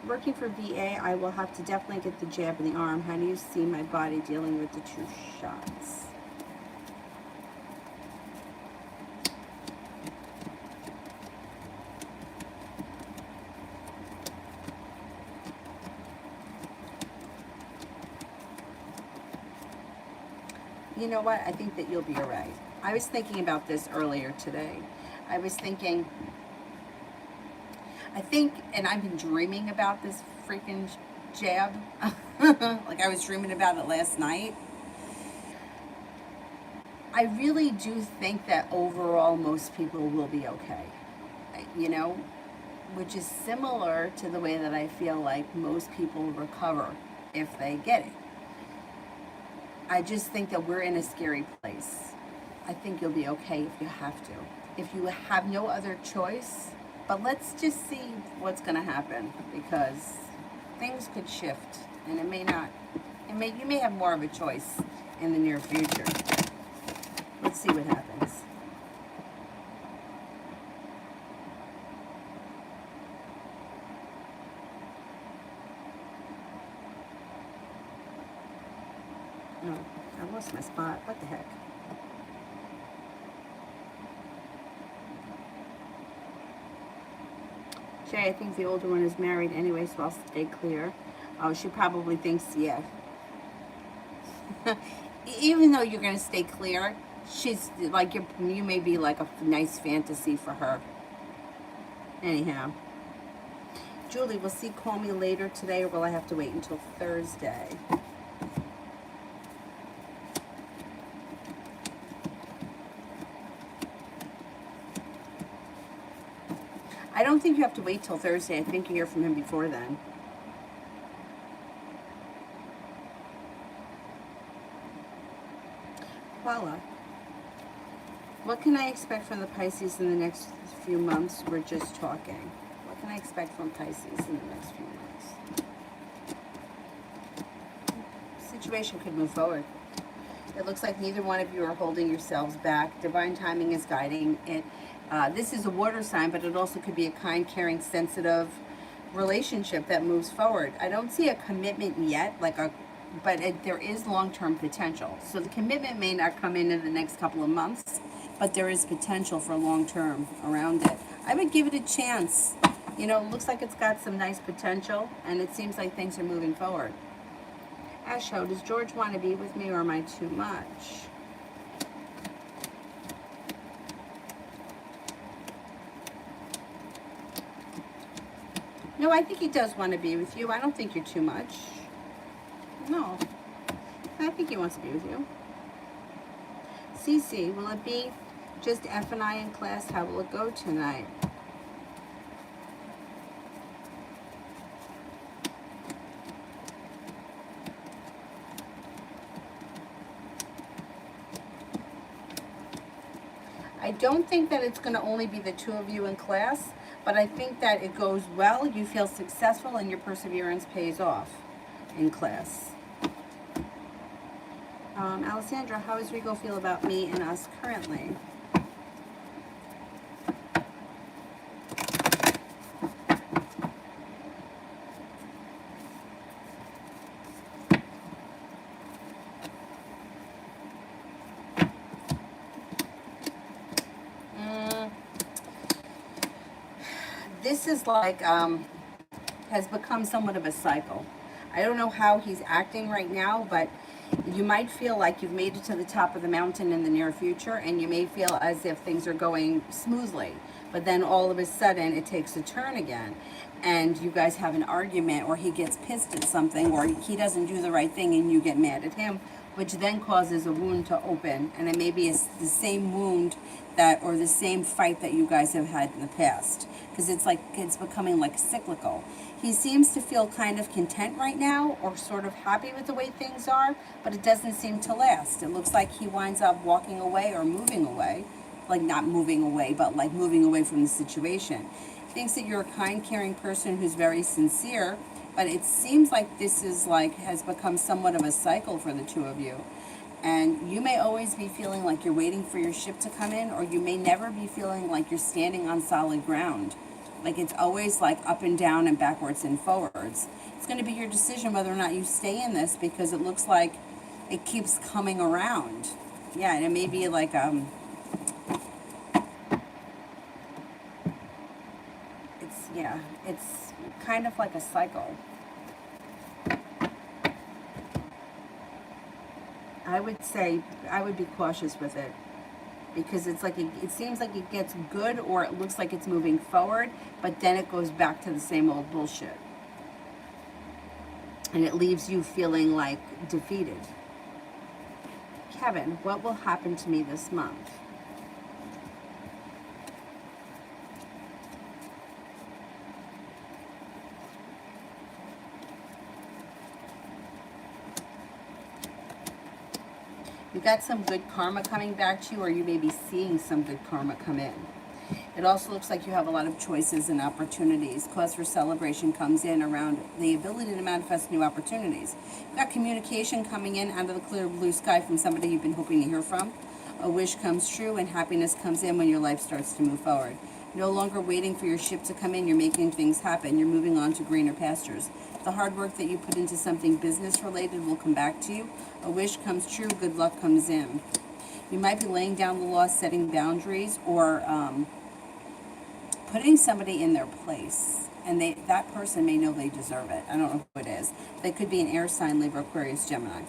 [SPEAKER 1] working for VA, I will have to definitely get the jab in the arm. How do you see my body dealing with the 2 shots? You know what? I think that you'll be all right. I was thinking about this earlier today. I was thinking, and I've been dreaming about this freaking jab. Like, I was dreaming about it last night. I really do think that overall most people will be okay. You know, which is similar to the way that I feel like most people recover if they get it. I just think that we're in a scary place. I think you'll be okay if you have to. If you have no other choice, but let's just see what's going to happen, because things could shift, and it may not. You may have more of a choice in the near future. Let's see what happens. No, I lost my spot. What the heck? Jay, I think the older one is married anyway, so I'll stay clear. Oh, she probably thinks, yeah. Even though you're going to stay clear, she's like, you may be like a nice fantasy for her. Anyhow. Julie, will C call me later today, or will I have to wait until Thursday? I don't think you have to wait till Thursday. I think you hear from him before then. Voila. What can I expect from the Pisces in the next few months? We're just talking. What can I expect from Pisces in the next few months? Situation could move forward. It looks like neither one of you are holding yourselves back. Divine timing is guiding it. This is a water sign, but it also could be a kind, caring, sensitive relationship that moves forward. I don't see a commitment yet, there is long-term potential. So the commitment may not come in the next couple of months, but there is potential for long-term around it. I would give it a chance. You know, it looks like it's got some nice potential, and it seems like things are moving forward. Asho, does George want to be with me, or am I too much? No, I think he does want to be with you. I don't think you're too much. No, I think he wants to be with you. Cece, will it be just F and I in class? How will it go tonight? I don't think that it's going to only be the two of you in class, but I think that it goes well, you feel successful, and your perseverance pays off in class. Alessandra, how does Rico feel about me and us currently? This is like, has become somewhat of a cycle. I don't know how he's acting right now, but you might feel like you've made it to the top of the mountain in the near future, and you may feel as if things are going smoothly, but then all of a sudden it takes a turn again, and you guys have an argument, or he gets pissed at something, or he doesn't do the right thing and you get mad at him, which then causes a wound to open, and it may be the same wound that, or the same fight that you guys have had in the past, because it's becoming like cyclical. He seems to feel kind of content right now, or sort of happy with the way things are, but it doesn't seem to last. It looks like he winds up walking away or moving away, like not moving away, but like moving away from the situation. He thinks that you're a kind, caring person who's very sincere, but it seems like this is has become somewhat of a cycle for the two of you. And you may always be feeling like you're waiting for your ship to come in, or you may never be feeling like you're standing on solid ground. Like it's always like up and down and backwards and forwards. It's going to be your decision whether or not you stay in this, because it looks like it keeps coming around. Yeah, and it may be like it's kind of like a cycle. I would say I would be cautious with it, because it's like it seems like it gets good, or it looks like it's moving forward, but then it goes back to the same old bullshit. And it leaves you feeling like defeated. Kevin, what will happen to me this month? You got some good karma coming back to you, or you may be seeing some good karma come in. It also looks like you have a lot of choices and opportunities. Cause for celebration comes in around the ability to manifest new opportunities. You've got communication coming in out of the clear blue sky from somebody you've been hoping to hear from. A wish comes true, and happiness comes in when your life starts to move forward. No longer waiting for your ship to come in, you're making things happen. You're moving on to greener pastures. The hard work that you put into something business related will come back to you. A wish comes true, good luck comes in. You might be laying down the law, setting boundaries, or putting somebody in their place. And that person may know they deserve it. I don't know who it is. They could be an air sign, Libra, Aquarius, Gemini.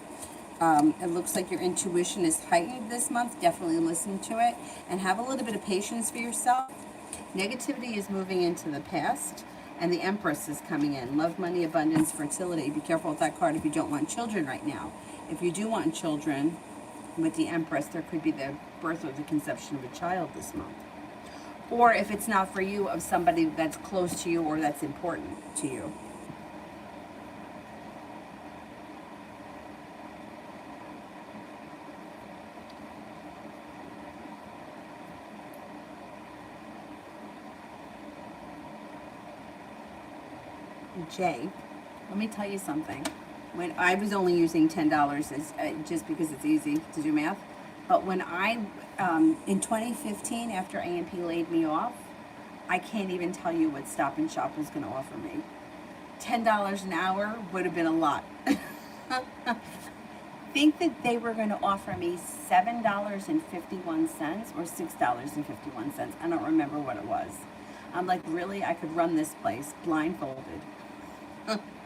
[SPEAKER 1] It looks like your intuition is heightened this month. Definitely listen to it. And have a little bit of patience for yourself. Negativity is moving into the past. And the Empress is coming in. Love, money, abundance, fertility. Be careful with that card if you don't want children right now. If you do want children, with the Empress, there could be the birth or the conception of a child this month. Or if it's not for you, of somebody that's close to you or that's important to you. Jay, let me tell you something. When I was only using $10 as just because it's easy to do math, but when I in 2015, after A&P laid me off, I can't even tell you what Stop and Shop was going to offer me. $10 an hour would have been a lot. Think that they were going to offer me $7.51 or $6.51. I don't remember what it was. I'm like, really? I could run this place blindfolded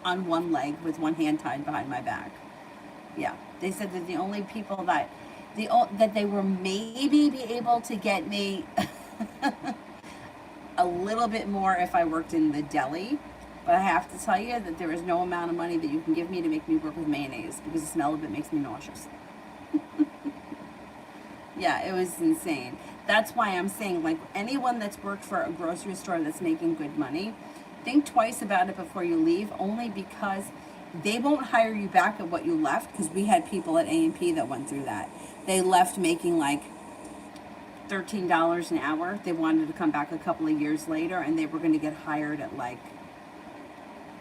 [SPEAKER 1] on one leg with one hand tied behind my back. Yeah, they said that the only people that they were maybe be able to get me a little bit more if I worked in the deli, but I have to tell you that there is no amount of money that you can give me to make me work with mayonnaise, because the smell of it makes me nauseous. Yeah, it was insane. That's why I'm saying, like, anyone that's worked for a grocery store that's making good money, think twice about it before you leave, only because they won't hire you back at what you left, because we had people at A&P that went through that. They left making like $13 an hour. They wanted to come back a couple of years later, and they were going to get hired at like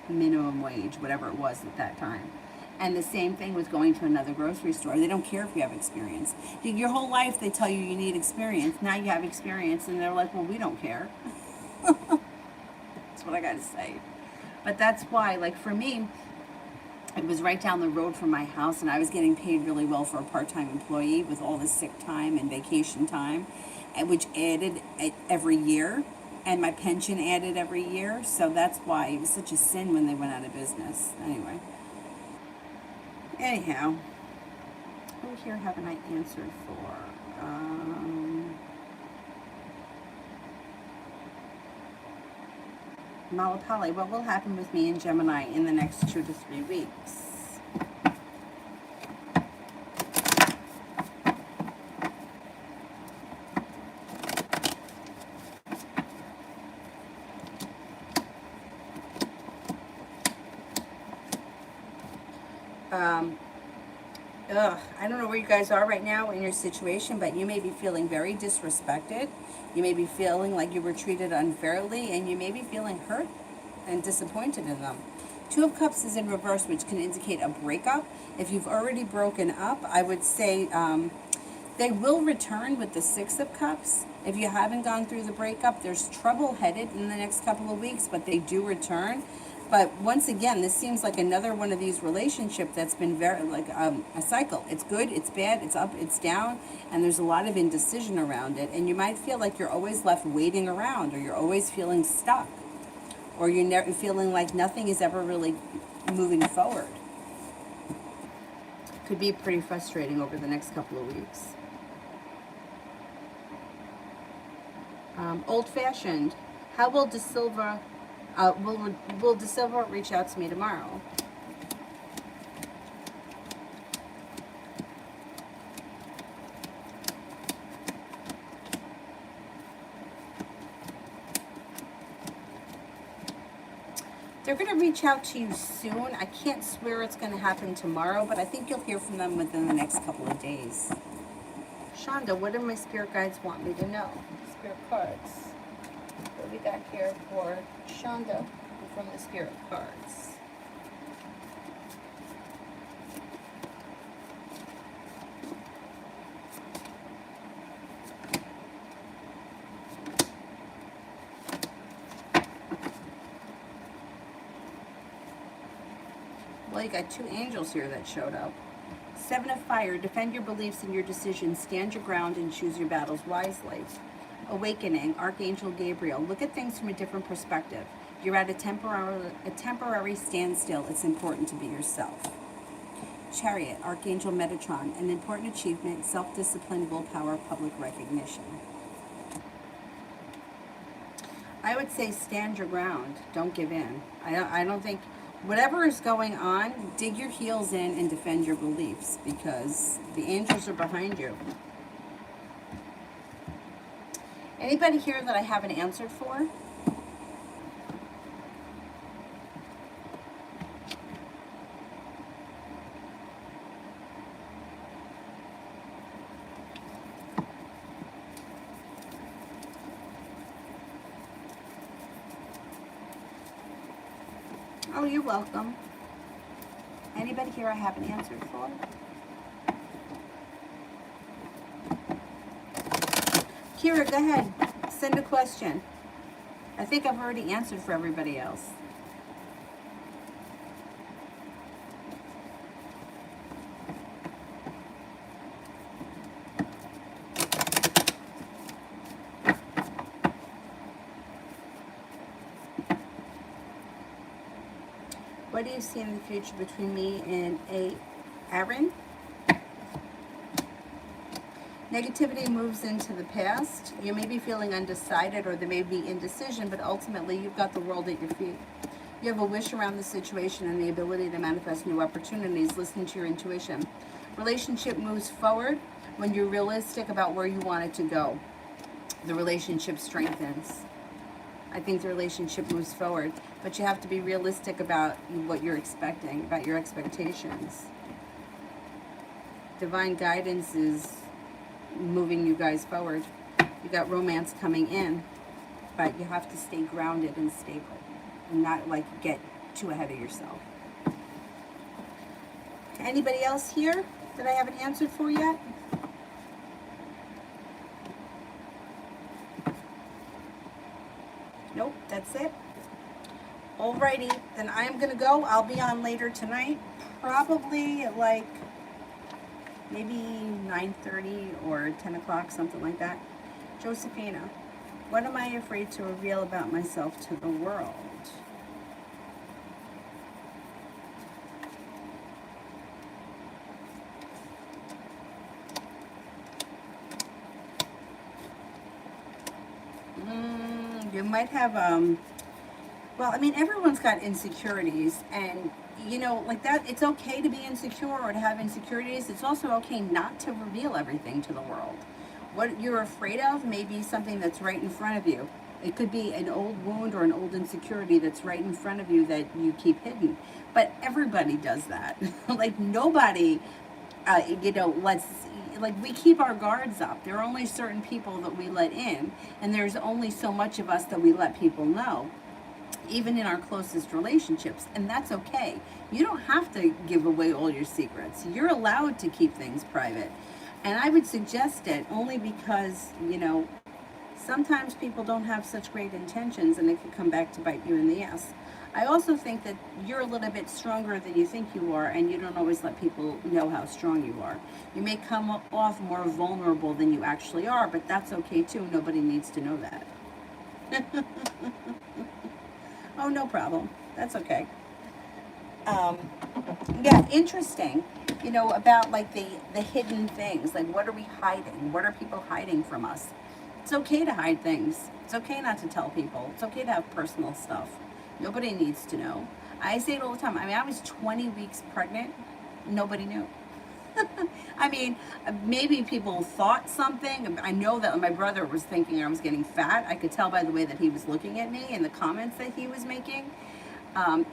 [SPEAKER 1] minimum wage, whatever it was at that time. And the same thing with going to another grocery store. They don't care if you have experience. Your whole life they tell you need experience. Now you have experience, and they're like, well, we don't care. That's what I got to say. But that's why, like, for me, it was right down the road from my house, and I was getting paid really well for a part-time employee with all the sick time and vacation time, and which added every year, and my pension added every year. So that's why it was such a sin when they went out of business. Anyhow, who here haven't I answered for? Malapali, what will happen with me and Gemini in the next 2 to 3 weeks? I don't know where you guys are right now in your situation, but you may be feeling very disrespected. You may be feeling like you were treated unfairly, and you may be feeling hurt and disappointed in them. Two of Cups is in reverse, which can indicate a breakup. If you've already broken up, I would say they will return with the Six of Cups. If you haven't gone through the breakup, there's trouble headed in the next couple of weeks, but they do return. But once again, this seems like another one of these relationships that's been very like a cycle. It's good, it's bad, it's up, it's down, and there's a lot of indecision around it. And you might feel like you're always left waiting around, or you're always feeling stuck, or you're never feeling like nothing is ever really moving forward. Could be pretty frustrating over the next couple of weeks. Old-fashioned. How will De Silva? Will De Silva reach out to me tomorrow? They're going to reach out to you soon. I can't swear it's going to happen tomorrow, but I think you'll hear from them within the next couple of days. Shonda, what do my spirit guides want me to know? Spirit cards. What we got here for Shonda from the spirit cards? Well, you got two angels here that showed up. Seven of Fire, defend your beliefs and your decisions, stand your ground and choose your battles wisely. Awakening, Archangel Gabriel, look at things from a different perspective. You're at a temporary standstill. It's important to be yourself. Chariot, Archangel Metatron, an important achievement, self-discipline, willpower, public recognition. I would say stand your ground. Don't give in. I don't think, whatever is going on, dig your heels in and defend your beliefs, because the angels are behind you. Anybody here that I haven't answered for? Oh, you're welcome. Anybody here I haven't answered for? Kira, go ahead. Send a question. I think I've already answered for everybody else. What do you see in the future between me and Aaron? Negativity moves into the past. You may be feeling undecided, or there may be indecision, but ultimately you've got the world at your feet. You have a wish around the situation and the ability to manifest new opportunities. Listen to your intuition. Relationship moves forward when you're realistic about where you want it to go. The relationship strengthens. I think the relationship moves forward, but you have to be realistic about what you're expecting, about your expectations. Divine guidance is moving you guys forward. You got romance coming in, but you have to stay grounded and stable and not like get too ahead of yourself. Anybody else here that I haven't answered for yet? Nope, that's it. Alrighty, then I'm gonna go. I'll be on later tonight, probably at like maybe 9:30 or 10 o'clock, something like that. Josephina, what am I afraid to reveal about myself to the world? You might have, well, I mean, everyone's got insecurities, and you know, like that, it's okay to be insecure or to have insecurities. It's also okay not to reveal everything to the world. What you're afraid of may be something that's right in front of you. It could be an old wound or an old insecurity that's right in front of you that you keep hidden. But everybody does that. Like nobody, you know, like we keep our guards up. There are only certain people that we let in, and there's only so much of us that we let people know, even in our closest relationships, and that's okay. You don't have to give away all your secrets. You're allowed to keep things private. And I would suggest it only because, you know, sometimes people don't have such great intentions and it could come back to bite you in the ass. I also think that you're a little bit stronger than you think you are, and you don't always let people know how strong you are. You may come off more vulnerable than you actually are, but that's okay too. Nobody needs to know that. Oh, no problem. That's okay. Yeah, interesting. You know, about like the hidden things. Like, what are we hiding? What are people hiding from us? It's okay to hide things. It's okay not to tell people. It's okay to have personal stuff. Nobody needs to know. I say it all the time. I mean, I was 20 weeks pregnant. Nobody knew. I mean, maybe people thought something. I know that my brother was thinking I was getting fat. I could tell by the way that he was looking at me and the comments that he was making.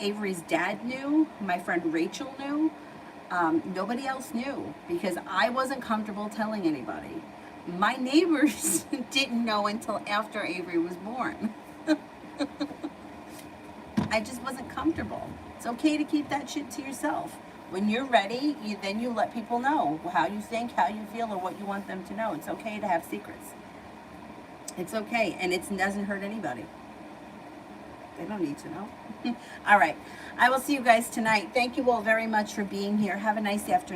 [SPEAKER 1] Avery's dad knew. My friend Rachel knew. Nobody else knew because I wasn't comfortable telling anybody. My neighbors didn't know until after Avery was born. I just wasn't comfortable. It's okay to keep that shit to yourself. When you're ready, then you let people know how you think, how you feel, or what you want them to know. It's okay to have secrets. It's okay, and it doesn't hurt anybody. They don't need to know. All right. I will see you guys tonight. Thank you all very much for being here. Have a nice afternoon.